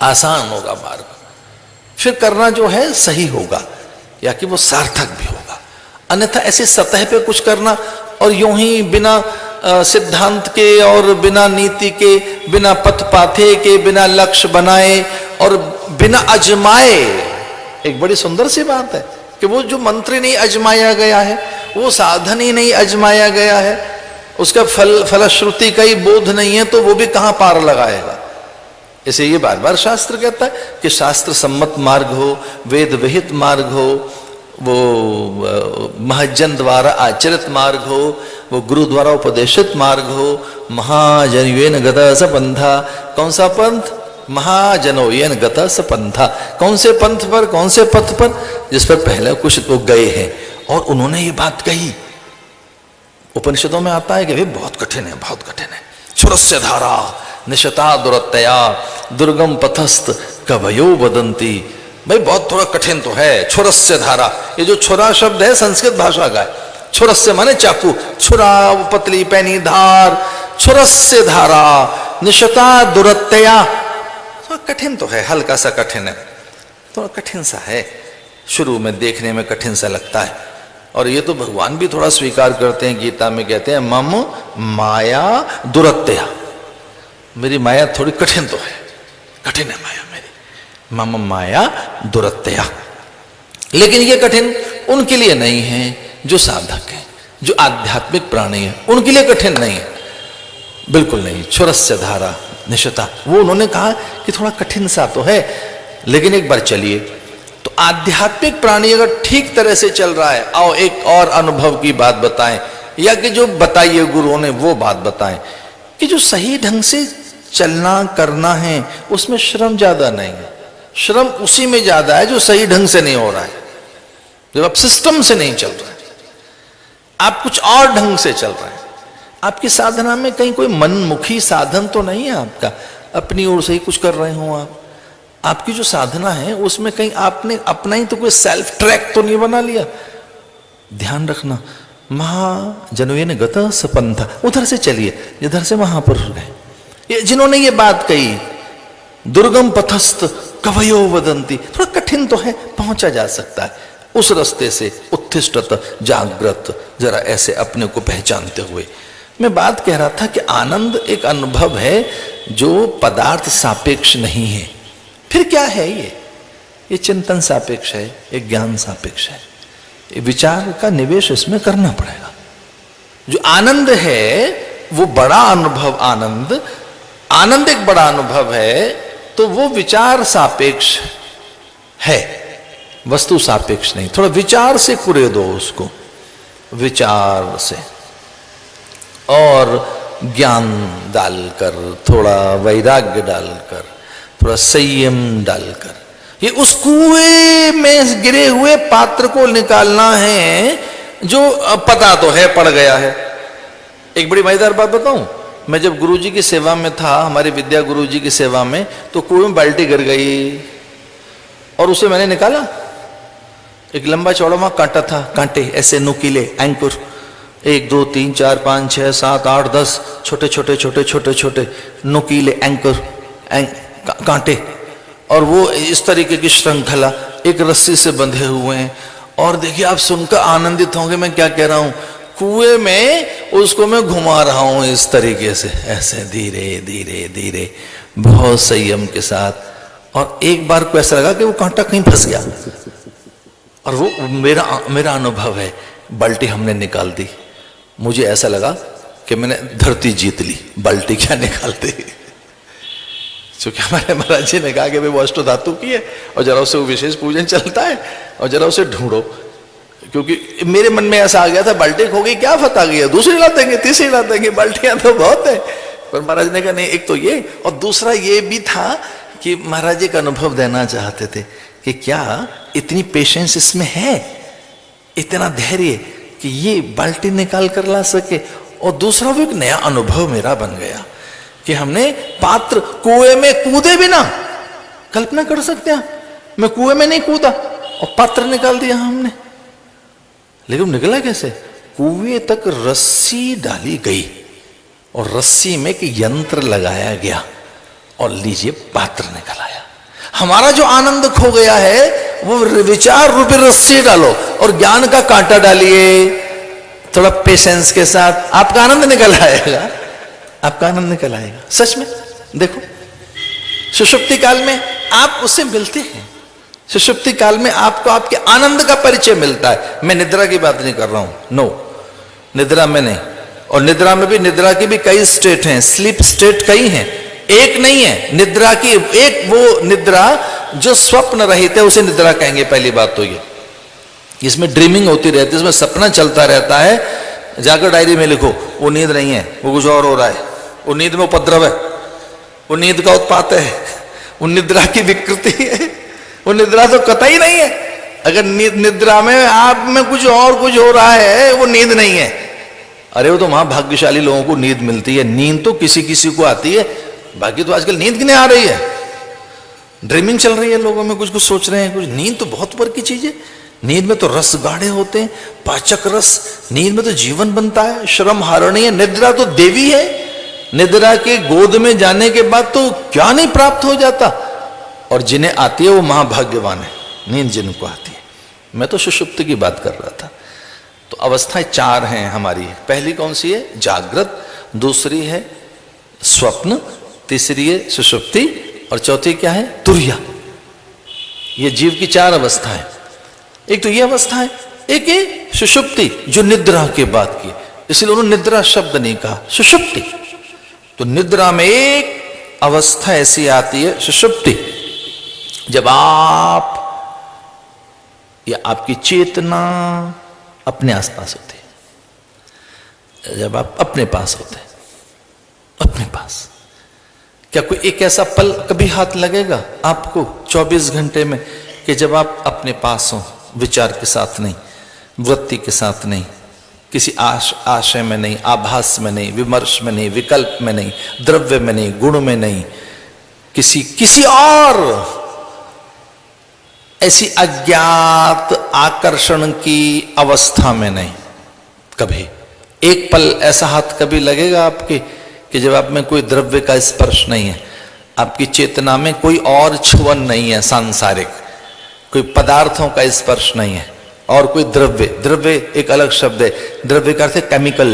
आसान होगा मार्ग, फिर करना जो है सही होगा या कि वो सार्थक भी होगा। अन्यथा ऐसी सतह पे कुछ करना और यूं ही बिना सिद्धांत के और बिना नीति के, बिना पथपाथे के, बिना लक्ष्य बनाए और बिना अजमाए, एक बड़ी सुंदर सी बात है कि वो जो मंत्र नहीं अजमाया गया है, वो साधन ही नहीं अजमाया गया है, उसका फलश्रुति का ही बोध नहीं है, तो वो भी कहां पार लगाएगा। इसे ये बार बार शास्त्र कहता है कि शास्त्र सम्मत मार्ग हो, वेद विहित मार्ग हो, वो महज्जन द्वारा आचरित मार्ग हो, वो गुरु द्वारा उपदेशित मार्ग हो, महाजनोयेन गतः स पंथा। कौन सा पंथ? महाजनोयेन गतः स पंथा। कौन से पंथ पर, कौन से पथ पर? जिस पर पहले कुछ लोग गए हैं और उन्होंने ये बात कही। उपनिषदों में आता है कि भाई बहुत कठिन है, बहुत कठिन है। छुरस्य धारा निशता दुरत्तया दुर्गम पथस्थ कवयो वदंती। भाई बहुत थोड़ा कठिन तो है। छुरस्य धारा, ये जो छुरा शब्द है संस्कृत भाषा का है। छुरस्य माने चाकू, छुरा वो पतली पैनी धार, छुरस्य धारा निशता दुरत्तया। थोड़ा कठिन तो है, हल्का सा कठिन है, थोड़ा कठिन सा है, शुरू में देखने में कठिन सा लगता है। और ये तो भगवान भी थोड़ा स्वीकार करते हैं, गीता में कहते हैं मम माया दुरत्तया। मेरी माया थोड़ी कठिन तो है, कठिन है माया मेरी, मम माया दुरत्तया। लेकिन ये कठिन उनके लिए नहीं है जो साधक है, जो आध्यात्मिक प्राणी है, उनके लिए कठिन नहीं है, बिल्कुल नहीं। छुरस्य धारा निशता, वो उन्होंने कहा कि थोड़ा कठिन सा तो है, लेकिन एक बार चलिए। तो आध्यात्मिक प्राणी अगर ठीक तरह से चल रहा है, आओ एक और अनुभव की बात बताएं, या कि जो बताइए गुरुओं ने वो बात बताएं कि जो सही ढंग से चलना करना है उसमें श्रम ज्यादा नहीं है। श्रम उसी में ज्यादा है जो सही ढंग से नहीं हो रहा है, जब आप सिस्टम से नहीं चल रहे, आप कुछ और ढंग से चल रहे हैं। आपकी साधना में कहीं कोई मनमुखी साधन तो नहीं है आपका, अपनी ओर से ही कुछ कर रहे हो आप। आपकी जो साधना है उसमें कहीं आपने अपना ही तो कोई सेल्फ ट्रैक तो नहीं बना लिया। ध्यान रखना, महाजनोयेन गतः स पंथा, उधर से चलिए जिधर से महापुरुष गए। ये जिन्होंने ये बात कही, दुर्गम पथस्थ कवयो वदंती, थोड़ा कठिन तो है, पहुंचा जा सकता है उस रास्ते से। उत्तिष्ठत जागृत, जरा ऐसे अपने को पहचानते हुए। मैं बात कह रहा था कि आनंद एक अनुभव है जो पदार्थ सापेक्ष नहीं है। फिर क्या है ये चिंतन सापेक्ष है, एक ज्ञान सापेक्ष है, ये विचार का निवेश इसमें करना पड़ेगा। जो आनंद है वो बड़ा अनुभव, आनंद एक बड़ा अनुभव है, तो वो विचार सापेक्ष है, वस्तु सापेक्ष नहीं। थोड़ा विचार से कुरे दो उसको, विचार से और ज्ञान डालकर, थोड़ा वैराग्य डालकर, थोड़ा संयम डालकर, ये उस कुएं में गिरे हुए पात्र को निकालना है जो पता तो है पड़ गया है। एक बड़ी मजेदार बात बताऊं, मैं जब गुरुजी की सेवा में था, हमारे विद्या गुरुजी की सेवा में, तो कुएं में बाल्टी गिर गई और उसे मैंने निकाला। एक लंबा चौड़ा वहां कांटा था, कांटे ऐसे नुकीले एंकुर, 1 2 3 4 5 6 7 8 10 छोटे छोटे छोटे छोटे छोटे नुकीले एंकर कांटे, और वो इस तरीके की श्रृंखला एक रस्सी से बंधे हुए हैं। और देखिए आप सुनकर आनंदित होंगे मैं क्या कह रहा हूं। कुएं में उसको मैं घुमा रहा हूं इस तरीके से, ऐसे धीरे धीरे धीरे, बहुत संयम के साथ। और एक बार को ऐसा लगा कि वो कांटा कहीं फंस गया, और वो मेरा अनुभव है। बाल्टी हमने निकाल दी, मुझे ऐसा लगा कि मैंने धरती जीत ली, बाल्टी क्या निकालती। क्योंकि हमारे महाराज जी ने कहा कि भाई वो अष्ट धातु की है और जरा उसे वो विशेष पूजन चलता है और जरा उसे ढूंढो। क्योंकि मेरे मन में ऐसा आ गया था बाल्टी खो गई, क्या फत आ गई, दूसरी ला देंगे, तीसरी ला देंगे, बाल्टियां तो बहुत है। पर महाराज ने कहा नहीं, एक तो ये, और दूसरा ये भी था कि महाराज एक अनुभव देना चाहते थे कि क्या इतनी पेशेंस इसमें है, इतना धैर्य कि ये बाल्टी निकाल कर ला सके। और दूसरा वो एक नया अनुभव मेरा बन गया कि हमने पात्र कुएं में कूदे बिना, कल्पना कर सकते हैं, मैं कुएं में नहीं कूदा और पात्र निकाल दिया हमने, लेकिन निकला कैसे? कुएं तक रस्सी डाली गई और रस्सी में एक यंत्र लगाया गया और लीजिए पात्र निकल आया। हमारा जो आनंद खो गया है वो विचार रूपी रस्सी डालो और ज्ञान का कांटा डालिए, थोड़ा पेशेंस के साथ आपका आनंद निकल आएगा, आपका आनंद निकल आएगा। सच में देखो, सुषुप्ति काल में आप उससे मिलते हैं, सुषुप्ति काल में आपको आपके आनंद का परिचय मिलता है। मैं निद्रा की बात नहीं कर रहा हूं, नो, निद्रा में नहीं। और निद्रा में भी, निद्रा की भी कई स्टेट हैं, स्लीप स्टेट कई हैं, एक नहीं है निद्रा की। एक वो निद्रा जो स्वप्न रहित है उसे निद्रा कहेंगे, पहली बात तो ये। इसमें ड्रीमिंग होती रहती है, इसमें सपना चलता रहता है, जाकर डायरी में लिखो वो नींद नहीं है, वो कुछ और हो रहा है, वो नींद में उपद्रव है, वो नींद का उत्पात है, वो निद्रा की विकृति है, वो निद्रा तो कतई नहीं है। अगर निद्रा में आप में कुछ और कुछ हो रहा है, वो नींद नहीं है। अरे वो तो वहां भाग्यशाली लोगों को नींद मिलती है, नींद तो किसी किसी को आती है, बाकी तो आजकल नींद किन्हें आ रही है, ड्रीमिंग चल रही है लोगों में, कुछ कुछ सोच रहे हैं कुछ। नींद तो बहुत ऊपर की चीज है, नींद में तो रस गाढ़े होते हैं, पाचक रस, नींद में तो जीवन बनता है, श्रम हारणीय। निद्रा तो देवी है, निद्रा के गोद में जाने के बाद तो क्या नहीं प्राप्त हो जाता। और जिन्हें आती है वो महाभाग्यवान है, नींद जिनको आती है। मैं तो सुषुप्ति की बात कर रहा था। तो अवस्थाएं चार हैं हमारी, पहली कौन सी है? जागृत, दूसरी है स्वप्न, तीसरी है सुषुप्ति, और चौथी क्या है? तुर्या। ये जीव की चार अवस्थाएं। एक तो ये अवस्था है, एक है सुषुप्ति जो निद्रा के बाद की, इसलिए उन्होंने निद्रा शब्द नहीं कहा, सुषुप्ति। तो निद्रा में एक अवस्था ऐसी आती है सुषुप्ति, जब आप या आपकी चेतना अपने आसपास होती है, जब आप अपने पास होते हैं, अपने पास। क्या कोई एक ऐसा पल कभी हाथ लगेगा आपको 24 घंटे में कि जब आप अपने पास हो, विचार के साथ नहीं, वृत्ति के साथ नहीं, किसी आशय में नहीं, आभास में नहीं, विमर्श में नहीं, विकल्प में नहीं, द्रव्य में नहीं, गुण में नहीं, किसी और ऐसी अज्ञात आकर्षण की अवस्था में नहीं। कभी एक पल ऐसा हाथ कभी लगेगा आपके कि जब आप में कोई द्रव्य का स्पर्श नहीं है, आपकी चेतना में कोई और छुअन नहीं है, सांसारिक कोई पदार्थों का स्पर्श नहीं है, और कोई द्रव्य, द्रव्य एक अलग शब्द है, द्रव्य का अर्थ है केमिकल।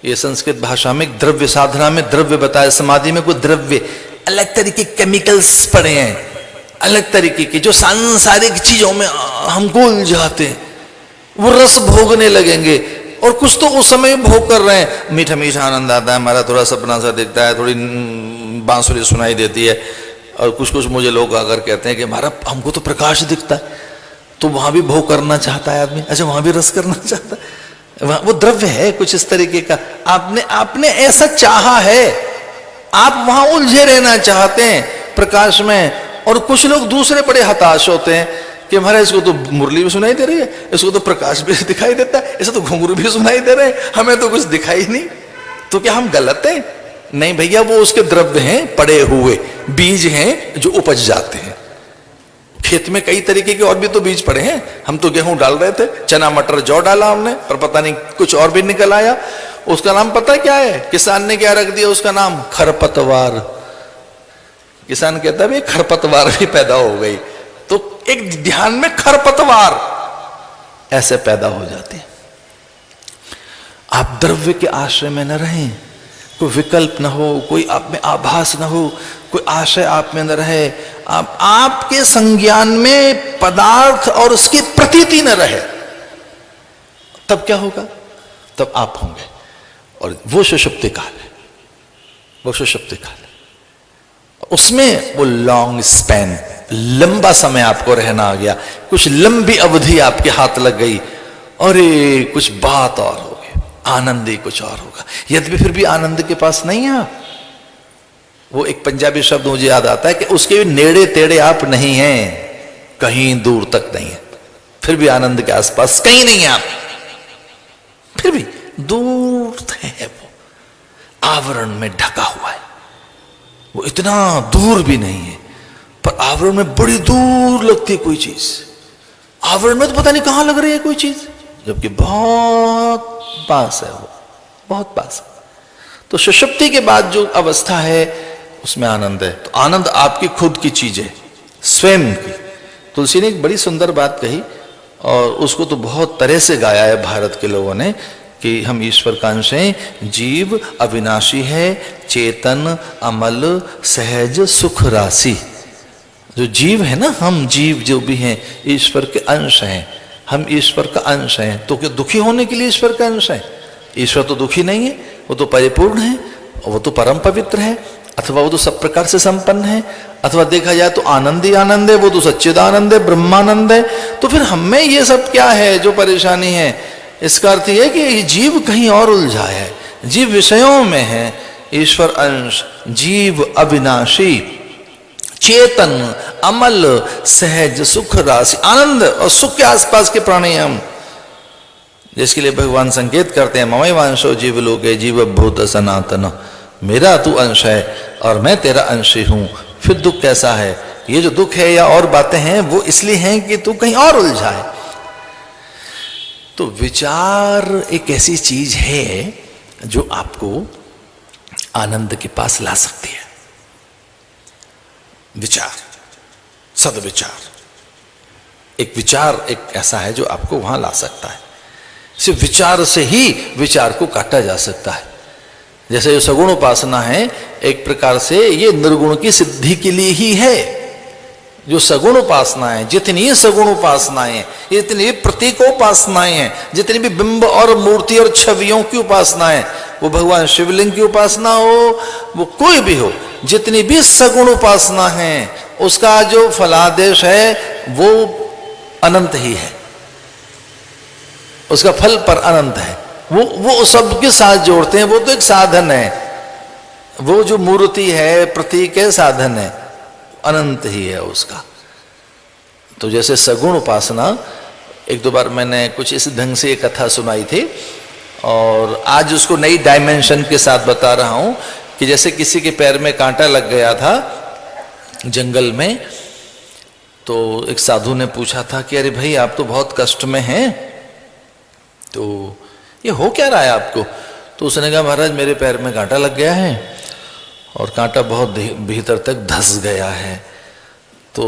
ये संस्कृत भाषा में द्रव्य, साधना में द्रव्य बताया, समाधि में कोई द्रव्य, अलग तरीके केमिकल्स पड़े हैं, अलग तरीके के, जो सांसारिक चीजों में हमको उलझाते हैं। वो रस भोगने लगेंगे, और कुछ तो उस समय भोग कर रहे हैं, मीठा मीठा आनंद आता है, हमारा थोड़ा सपना सा दिखता है, थोड़ी बांसुरी सुनाई देती है, और कुछ कुछ मुझे लोग आकर कहते हैं कि हमारा हमको तो प्रकाश दिखता है, तो वहां भी भोग करना चाहता है आदमी, अच्छा वहां भी रस करना चाहता है, वो द्रव्य है कुछ इस तरीके का। आपने ऐसा चाहा है, आप वहां उलझे रहना चाहते हैं प्रकाश में। और कुछ लोग दूसरे बड़े हताश होते हैं कि हमारा इसको तो मुरली भी सुनाई दे रही है, इसको तो प्रकाश भी दिखाई देता है, इसे तो घुंघरू भी सुनाई दे रहे हैं, हमें तो कुछ दिखाई नहीं। तो क्या हम गलत हैं? नहीं भैया, वो उसके द्रव्य हैं, पड़े हुए बीज हैं जो उपज जाते हैं। खेत में कई तरीके के और भी तो बीज पड़े हैं। हम तो गेहूं डाल रहे थे, चना मटर जौ डाला हमने, पर पता नहीं कुछ और भी निकल आया। उसका नाम पता क्या है? किसान ने क्या रख दिया उसका नाम? खरपतवार। किसान कहता है खरपतवार भी पैदा हो गई। तो एक ध्यान में खरपतवार ऐसे पैदा हो जाती है। आप द्रव्य के आश्रय में न रहें, कोई विकल्प न हो, कोई आप में आभास न हो, कोई आशय आप में न रहे, आपके संज्ञान में पदार्थ और उसकी प्रतीति न रहे, तब क्या होगा? तब आप होंगे। और वो सुषुप्ति काल है, वो सुषुप्ति काल है। उसमें वो लॉन्ग स्पैन, लंबा समय आपको रहना आ गया, कुछ लंबी अवधि आपके हाथ लग गई, अरे कुछ बात और होगी, आनंद ही कुछ और होगा। यद्यपि फिर भी आनंद के पास नहीं है आप। वो एक पंजाबी शब्द मुझे याद आता है कि उसके नेड़े तेड़े आप नहीं हैं, कहीं दूर तक नहीं है, फिर भी आनंद के आसपास कहीं नहीं है आप, फिर भी दूर है, वो आवरण में ढका हुआ है, वो इतना दूर भी नहीं है, पर आवरण में बड़ी दूर लगती है कोई चीज। आवरण में तो पता नहीं कहां लग रही है कोई चीज, जबकि बहुत पास है, वो बहुत पास है। तो सुषुप्ति के बाद जो अवस्था है उसमें आनंद है। तो आनंद आपकी खुद की चीज है, स्वयं की। तुलसी ने एक बड़ी सुंदर बात कही और उसको तो बहुत तरह से गाया है भारत के लोगों ने कि हम ईश्वर का अंश हैं, जीव अविनाशी है, चेतन अमल सहज सुख राशि। जो जीव है ना, हम जीव जो भी हैं ईश्वर के अंश हैं, हम ईश्वर का अंश हैं। तो क्या दुखी होने के लिए ईश्वर का अंश है? ईश्वर तो दुखी नहीं है, वो तो परिपूर्ण है, वो तो परम पवित्र है, अथवा वो तो सब प्रकार से संपन्न है, अथवा देखा जाए तो आनंद ही आनंद है, वो तो सच्चिदानंद है, ब्रह्मानंद है। तो फिर हमें ये सब क्या है जो परेशानी है? इसका अर्थ यह है कि जीव कहीं और उलझा है, जीव विषयों में है। ईश्वर अंश, जीव अविनाशी, चेतन अमल सहज सुख राशि, आनंद और सुख के आसपास के प्राणी हम, जिसके लिए भगवान संकेत करते हैं ममई वांशो जीव लोके जीव भूत सनातन, मेरा तू अंश है और मैं तेरा अंश ही हूं। फिर दुख कैसा है? ये जो दुख है या और बातें हैं वो इसलिए हैं कि तू कहीं और उलझा है। तो विचार एक ऐसी चीज है जो आपको आनंद के पास ला सकती है। विचार, सदविचार, एक विचार एक ऐसा है जो आपको वहां ला सकता है। सिर्फ विचार से ही विचार को काटा जा सकता है। जैसे जो सगुण उपासना है एक प्रकार से ये निर्गुण की सिद्धि के लिए ही है। जो सगुण उपासना है, जितनी सगुण उपासनाएं हैं, जितनी प्रतीकोपासनाएं हैं, जितनी भी बिंब और मूर्ति और छवियों की उपासनाएं, वो भगवान शिवलिंग की उपासना हो, वो कोई भी हो, जितनी भी सगुण उपासना है उसका जो फलादेश है वो अनंत ही है, उसका फल पर अनंत है। वो सबके साथ जोड़ते हैं, वो तो एक साधन है, वो जो मूर्ति है प्रतीक है साधन है, अनंत ही है उसका। तो जैसे सगुण उपासना, एक दो बार मैंने कुछ इस ढंग से एक कथा सुनाई थी और आज उसको नई डायमेंशन के साथ बता रहा हूं कि जैसे किसी के पैर में कांटा लग गया था जंगल में, तो एक साधु ने पूछा था कि अरे भाई आप तो बहुत कष्ट में हैं, तो ये हो क्या रहा है आपको? तो उसने कहा महाराज मेरे पैर में कांटा लग गया है और कांटा बहुत भीतर तक धंस गया है। तो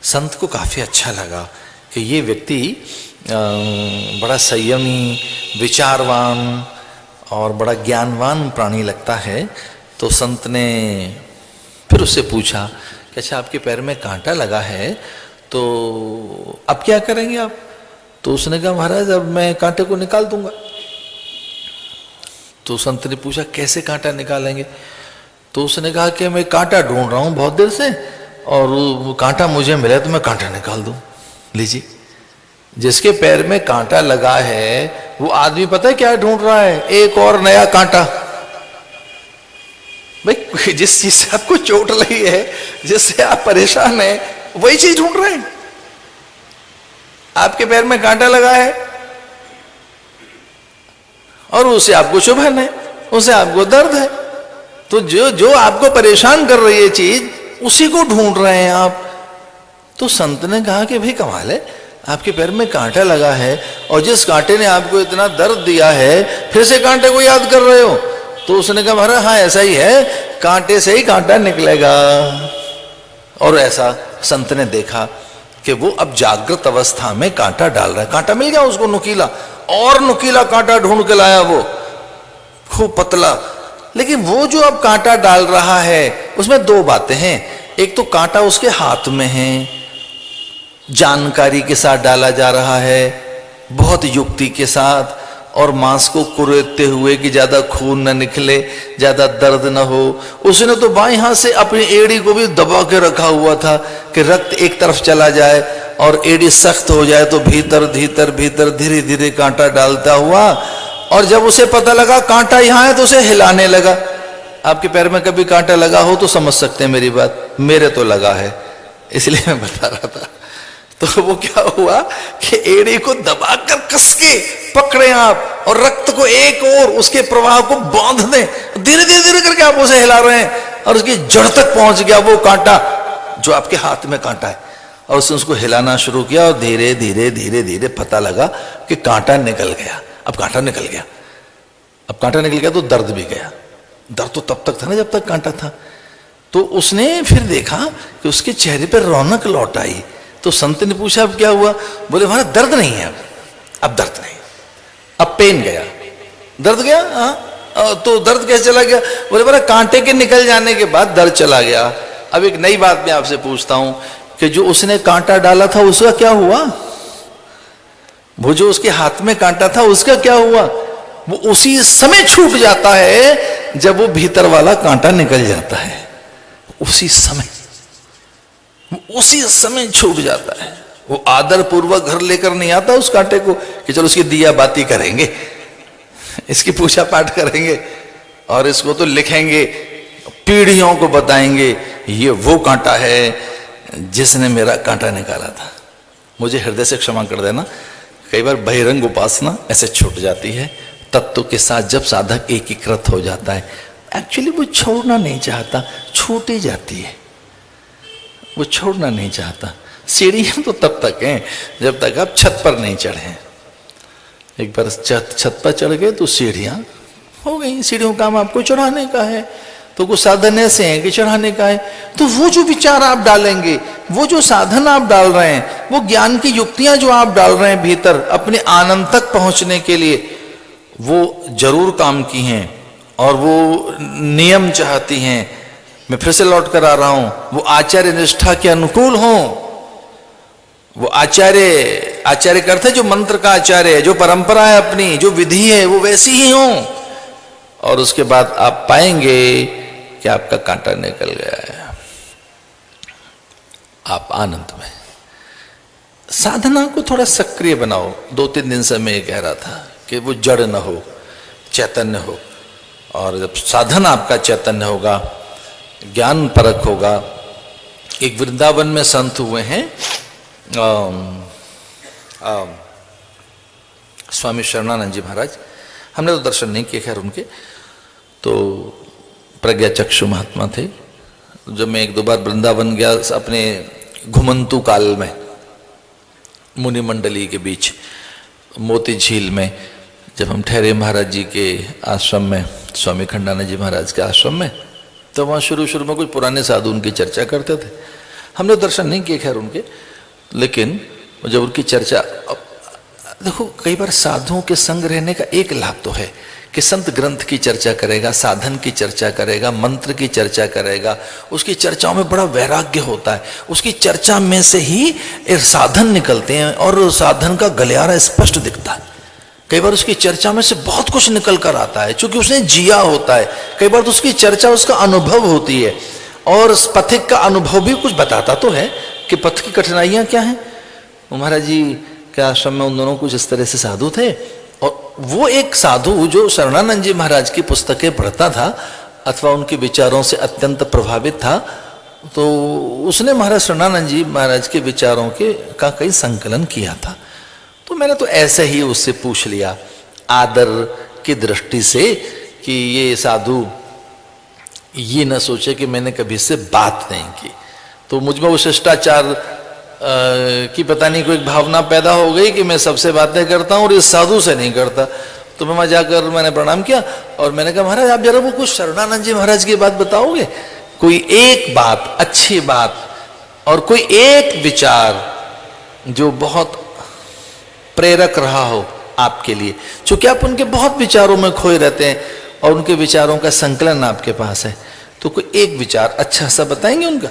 संत को काफ़ी अच्छा लगा कि ये व्यक्ति बड़ा संयमी, विचारवान और बड़ा ज्ञानवान प्राणी लगता है। तो संत ने फिर उससे पूछा कि अच्छा आपके पैर में कांटा लगा है तो अब क्या करेंगे आप? तो उसने कहा महाराज अब मैं कांटे को निकाल दूंगा। तो संत ने पूछा कैसे कांटा निकालेंगे? तो उसने कहा कि मैं कांटा ढूंढ रहा हूं बहुत देर से और वो कांटा मुझे मिला तो मैं कांटा निकाल दूं। लीजिए, जिसके पैर में कांटा लगा है वो आदमी पता है क्या ढूंढ रहा है? एक और नया कांटा। भाई जिस चीज से आपको चोट लगी है, जिससे आप परेशान हैं, वही चीज ढूंढ रहे हैं। आपके पैर में कांटा लगा है और उसे आपको चुभन है, उसे आपको दर्द है, तो जो आपको परेशान कर रही है चीज उसी को ढूंढ रहे हैं आप। तो संत ने कहा कि भाई कमाल है, आपके पैर में कांटा लगा है और जिस कांटे ने आपको इतना दर्द दिया है फिर से कांटे को याद कर रहे हो। तो उसने कहा महाराज हाँ ऐसा ही है, कांटे से ही कांटा निकलेगा। और ऐसा संत ने देखा कि वो अब जागृत अवस्था में कांटा डाल रहा है। कांटा मिल गया उसको नुकीला, और नुकीला कांटा ढूंढ के लाया वो, खूब पतला। लेकिन वो जो अब कांटा डाल रहा है उसमें दो बातें हैं। एक तो कांटा उसके हाथ में है, जानकारी के साथ डाला जा रहा है, बहुत युक्ति के साथ, और मांस को कुरेदते हुए कि ज्यादा खून न निकले, ज्यादा दर्द न हो। उसने तो बाएं हाथ से अपनी एड़ी को भी दबा के रखा हुआ था कि रक्त एक तरफ चला जाए और एड़ी सख्त हो जाए तो भीतर भीतर भीतर धीरे धीरे कांटा डालता हुआ, और जब उसे पता लगा कांटा यहां है तो उसे हिलाने लगा। आपके पैर में कभी कांटा लगा हो तो समझ सकते हैं मेरी बात, मेरे तो लगा है, इसलिए मैं बता रहा था। तो वो क्या हुआ कि एड़ी को दबाकर कस के पकड़े आप और रक्त को एक और उसके प्रवाह को बांध दें, धीरे धीरे धीरे करके आप उसे हिला रहे हैं और उसकी जड़ तक पहुंच गया वो कांटा जो आपके हाथ में कांटा है, और उसने उसको हिलाना शुरू किया और धीरे धीरे धीरे धीरे पता लगा कि कांटा निकल गया। अब कांटा निकल गया, अब कांटा निकल गया तो दर्द भी गया। दर्द तो तब तक था ना जब तक कांटा था। तो उसने फिर देखा कि उसके चेहरे पर रौनक लौट आई। तो संत ने पूछा अब क्या हुआ? बोले हमारा दर्द नहीं है, अब दर्द नहीं, अब पेन गया, दर्द गया। हाँ, तो दर्द कैसे चला गया? बोले बोला कांटे के निकल जाने के बाद दर्द चला गया। अब एक नई बात मैं आपसे पूछता हूं कि जो उसने कांटा डाला था उसका क्या हुआ? वो जो उसके हाथ में कांटा था उसका क्या हुआ? वो उसी समय छूट जाता है जब वो भीतर वाला कांटा निकल जाता है, उसी समय, उसी समय छूट जाता है। वो आदर पूर्वक घर लेकर नहीं आता उस कांटे को कि चलो उसकी दिया बाती करेंगे, इसकी पूजा पाठ करेंगे और इसको तो लिखेंगे, पीढ़ियों को बताएंगे ये वो कांटा है जिसने मेरा कांटा निकाला था। मुझे हृदय से क्षमा कर देना, कई बार बहिरंग उपासना ऐसे छूट जाती है तत्व के साथ जब साधक एकीकृत हो जाता है। एक्चुअली वो छोड़ना नहीं चाहता, छूट ही जाती है, वो छोड़ना नहीं चाहता। सीढ़ियां तो तब तक हैं जब तक आप छत पर नहीं चढ़े। एक बार छत पर चढ़ गए तो सीढ़ियां हो गई। सीढ़ियों का काम आपको चढ़ाने का है, तो कुछ साधन ऐसे हैं कि चढ़ाने का है। तो वो जो विचार आप डालेंगे, वो जो साधन आप डाल रहे हैं, वो ज्ञान की युक्तियां जो आप डाल रहे हैं भीतर अपने आनंद तक पहुंचने के लिए, वो जरूर काम की हैं और वो नियम चाहती हैं। मैं फिर से लौट कर आ रहा हूं, वो आचार्य निष्ठा के अनुकूल हों। वो आचार्य का अर्थ है जो मंत्र का आचार्य है, जो परंपरा है अपनी, जो विधि है वो वैसी ही हो। और उसके बाद आप पाएंगे कि आपका कांटा निकल गया है, आप आनंद में। साधना को थोड़ा सक्रिय बनाओ। 2-3 दिन से मैं ये कह रहा था कि वो जड़ न हो, चैतन्य हो। और जब साधन आपका चैतन्य होगा, ज्ञान परक होगा। एक वृंदावन में संत हुए हैं, स्वामी शरणानंद जी महाराज। हमने तो दर्शन नहीं किए खैर उनके, तो प्रज्ञा चक्षु महात्मा थे। जब मैं 1-2 बार वृंदावन गया अपने घुमंतु काल में, मुनि मंडली के बीच मोती झील में, जब हम ठहरे महाराज जी के आश्रम में, स्वामी खंडानंद जी महाराज के आश्रम में, तो वहाँ शुरू में कुछ पुराने साधु उनकी चर्चा करते थे। हमने दर्शन नहीं किए खैर उनके, लेकिन जब उनकी चर्चा, देखो कई बार साधुओं के संग रहने का एक लाभ तो है कि संत ग्रंथ की चर्चा करेगा, साधन की चर्चा करेगा, मंत्र की चर्चा करेगा, उसकी चर्चाओं में बड़ा वैराग्य होता है। उसकी चर्चा में से ही साधन निकलते हैं और साधन का गलियारा स्पष्ट दिखता है। कई बार उसकी चर्चा में से बहुत कुछ निकल कर आता है क्योंकि उसने जिया होता है। कई बार तो उसकी चर्चा उसका अनुभव होती है और पथिक का अनुभव भी कुछ बताता तो है कि पथ की कठिनाइयां क्या हैं। महाराज जी के आश्रम में उन दोनों कुछ इस तरह से साधु थे, और वो एक साधु जो शरणानंद जी महाराज की पुस्तकें पढ़ता था अथवा उनके विचारों से अत्यंत प्रभावित था, तो उसने महाराज शरणानंद जी महाराज के विचारों का कई संकलन किया था। तो मैंने तो ऐसे ही उससे पूछ लिया आदर की दृष्टि से कि ये साधु ये न सोचे कि मैंने कभी इससे बात नहीं की। तो मुझ में वो शिष्टाचार की पता नहीं कोई भावना पैदा हो गई कि मैं सबसे बातें करता हूँ और इस साधु से नहीं करता। तो मैं वहाँ जाकर मैंने प्रणाम किया और मैंने कहा महाराज आप जरा वो कुछ शरणानंद जी महाराज की बात बताओगे, कोई एक बात, अच्छी बात और कोई एक विचार जो बहुत प्रेरक रहा हो आपके लिए, चूंकि आप उनके बहुत विचारों में खोए रहते हैं और उनके विचारों का संकलन आपके पास है, तो कोई एक विचार अच्छा सा बताएंगे उनका।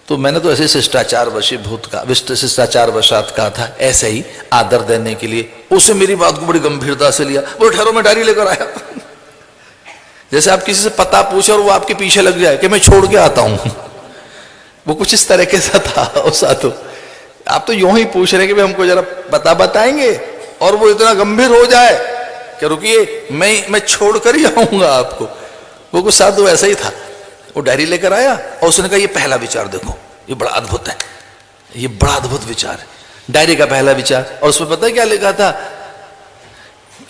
तो मैंने तो ऐसे शिष्टाचार वशीभूत का शिष्टाचार वशात कहा था, ऐसे ही आदर देने के लिए। उससे मेरी बात को बड़ी गंभीरता से लिया, वो ठहरो में डायरी लेकर आया। जैसे आप किसी से पता पूछे और वो आपके पीछे लग जाए कि मैं छोड़ के आता हूं, वो कुछ इस तरह के सा था। साधु आप तो यूं ही पूछ रहे हैं कि भाई हमको जरा बताएंगे, और वो इतना गंभीर हो जाए कि रुकिए मैं छोड़ कर ही आऊंगा आपको। वो कुछ साधु ऐसा ही था, वो डायरी लेकर आया और उसने कहा ये पहला विचार देखो, ये बड़ा अद्भुत है, ये बड़ा अद्भुत विचार है। डायरी का पहला विचार, और उसमें पता है क्या लिखा था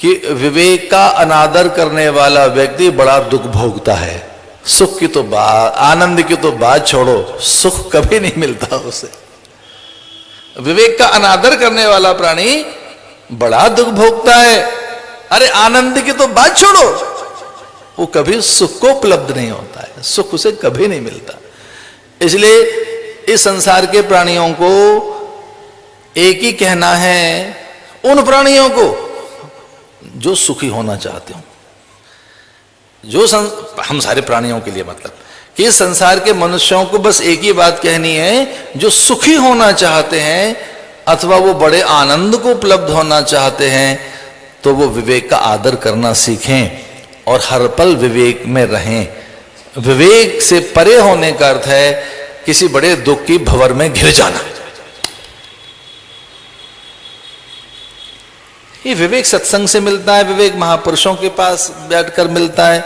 कि विवेक का अनादर करने वाला व्यक्ति बड़ा दुख भोगता है। सुख की तो बात, आनंद की तो बात छोड़ो, सुख कभी नहीं मिलता उसे। विवेक का अनादर करने वाला प्राणी बड़ा दुख भोगता है। अरे आनंद की तो बात छोड़ो, वो कभी सुख को उपलब्ध नहीं होता है, सुख उसे कभी नहीं मिलता। इसलिए इस संसार के प्राणियों को एक ही कहना है, उन प्राणियों को जो सुखी होना चाहते हो, हम सारे प्राणियों के लिए मतलब कि इस संसार के मनुष्यों को बस एक ही बात कहनी है, जो सुखी होना चाहते हैं अथवा वो बड़े आनंद को उपलब्ध होना चाहते हैं, तो वो विवेक का आदर करना सीखें और हर पल विवेक में रहें। विवेक से परे होने का अर्थ है किसी बड़े दुख की भंवर में घिर जाना। ये विवेक सत्संग से मिलता है, विवेक महापुरुषों के पास बैठकर मिलता है।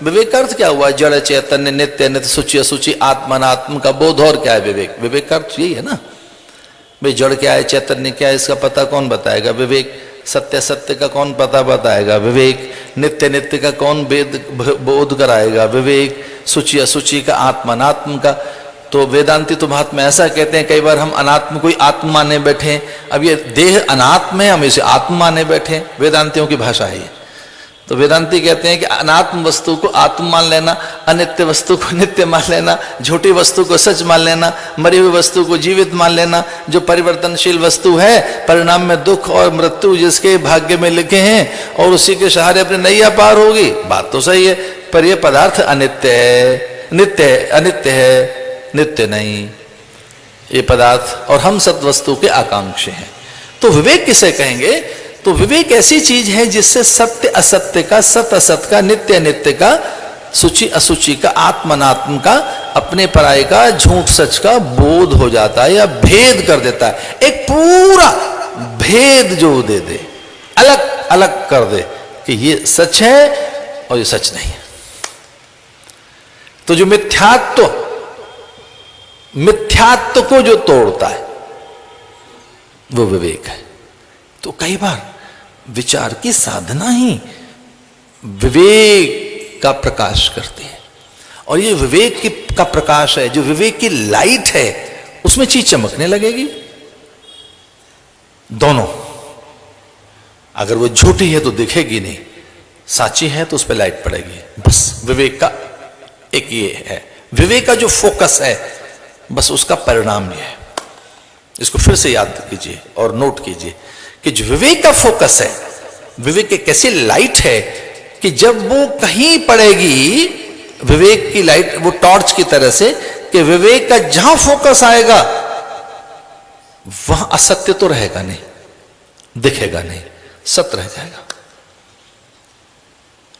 विवेक का अर्थ क्या हुआ? जड़ चैतन्य, नित्य नित्य, सूची असूची, आत्मा अनात्म का बोध। और क्या है विवेक? विवेक का अर्थ यही है ना भाई, जड़ क्या है, चैतन्य क्या है, इसका पता कौन बताएगा? विवेक। सत्य सत्य का कौन पता बताएगा? विवेक। नित्य नित्य का कौन बोध कराएगा? विवेक। सूची असूची का, आत्मा अनात्म का। तो वेदांती तो महात्मा ऐसा कहते हैं, कई बार हम अनात्म को ही आत्मा माने बैठे। अब ये देह अनात्म है, हम इसे आत्मा माने बैठे, वेदांतियों की भाषा है ये। तो वेदांती कहते हैं कि अनात्म वस्तु को आत्म मान लेना, अनित्य वस्तु को नित्य मान लेना, झूठी वस्तु को सच मान लेना, मरी हुई वस्तु को जीवित मान लेना। जो परिवर्तनशील वस्तु है, परिणाम में दुख और मृत्यु जिसके भाग्य में लिखे हैं, और उसी के सहारे अपनी नैया पार होगी। बात तो सही है, पर यह पदार्थ अनित्य है, नित्य अनित्य है, नित्य नहीं ये पदार्थ, और हम सत वस्तु के आकांक्षी हैं। तो विवेक किसे कहेंगे? तो विवेक ऐसी चीज है जिससे सत्य असत्य का, सत असत का, नित्य अनित्य का, सूची असूची का, आत्मनात्म का, अपने पराये का, झूठ सच का बोध हो जाता है या भेद कर देता है। एक पूरा भेद जो दे दे, अलग अलग कर दे कि ये सच है और ये सच नहीं है। तो जो मिथ्यात्व को जो तोड़ता है वो विवेक है। तो कई बार विचार की साधना ही विवेक का प्रकाश करती है, और ये विवेक का प्रकाश है, जो विवेक की लाइट है, उसमें चीज चमकने लगेगी। दोनों, अगर वो झूठी है तो दिखेगी नहीं, साची है तो उस पर लाइट पड़ेगी। बस विवेक का एक ये है, विवेक का जो फोकस है, बस उसका परिणाम ये है। इसको फिर से याद कीजिए और नोट कीजिए कि जो विवेक का फोकस है, विवेक एक ऐसी लाइट है कि जब वो कहीं पड़ेगी, विवेक की लाइट वो टॉर्च की तरह से, कि विवेक का जहां फोकस आएगा वहां असत्य तो रहेगा नहीं, दिखेगा नहीं, सत्य रह जाएगा।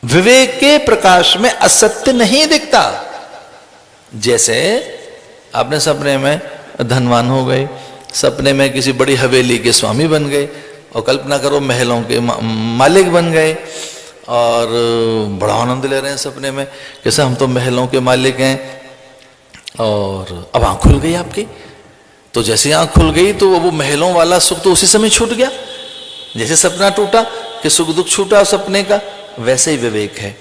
विवेक के प्रकाश में असत्य नहीं दिखता। जैसे आपने सपने में धनवान हो गए, सपने में किसी बड़ी हवेली के स्वामी बन गए, और कल्पना करो महलों के मालिक बन गए, और बड़ा आनंद ले रहे हैं सपने में, कैसे हम तो महलों के मालिक हैं। और अब आंख खुल गई आपकी, तो जैसे आंख खुल गई तो वो महलों वाला सुख तो उसी समय छूट गया। जैसे सपना टूटा कि सुख दुख छूटा सपने का, वैसे ही विवेक है।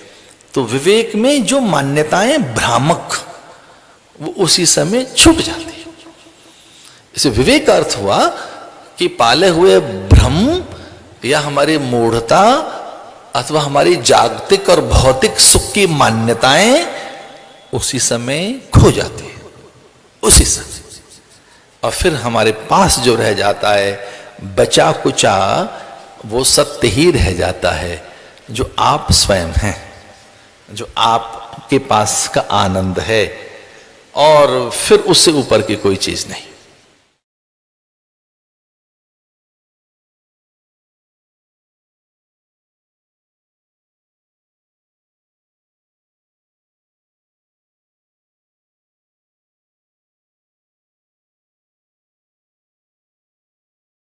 तो विवेक में जो मान्यताएं भ्रामक, वो उसी समय छूट जाती है। इसे विवेक का अर्थ हुआ कि पाले हुए भ्रम या हमारी मूढ़ता अथवा हमारी जागतिक और भौतिक सुख की मान्यताएं उसी समय खो जाती है, उसी समय। और फिर हमारे पास जो रह जाता है बचा कुचा, वो सत्य ही रह जाता है, जो आप स्वयं हैं, जो आपके पास का आनंद है, और फिर उससे ऊपर की कोई चीज नहीं।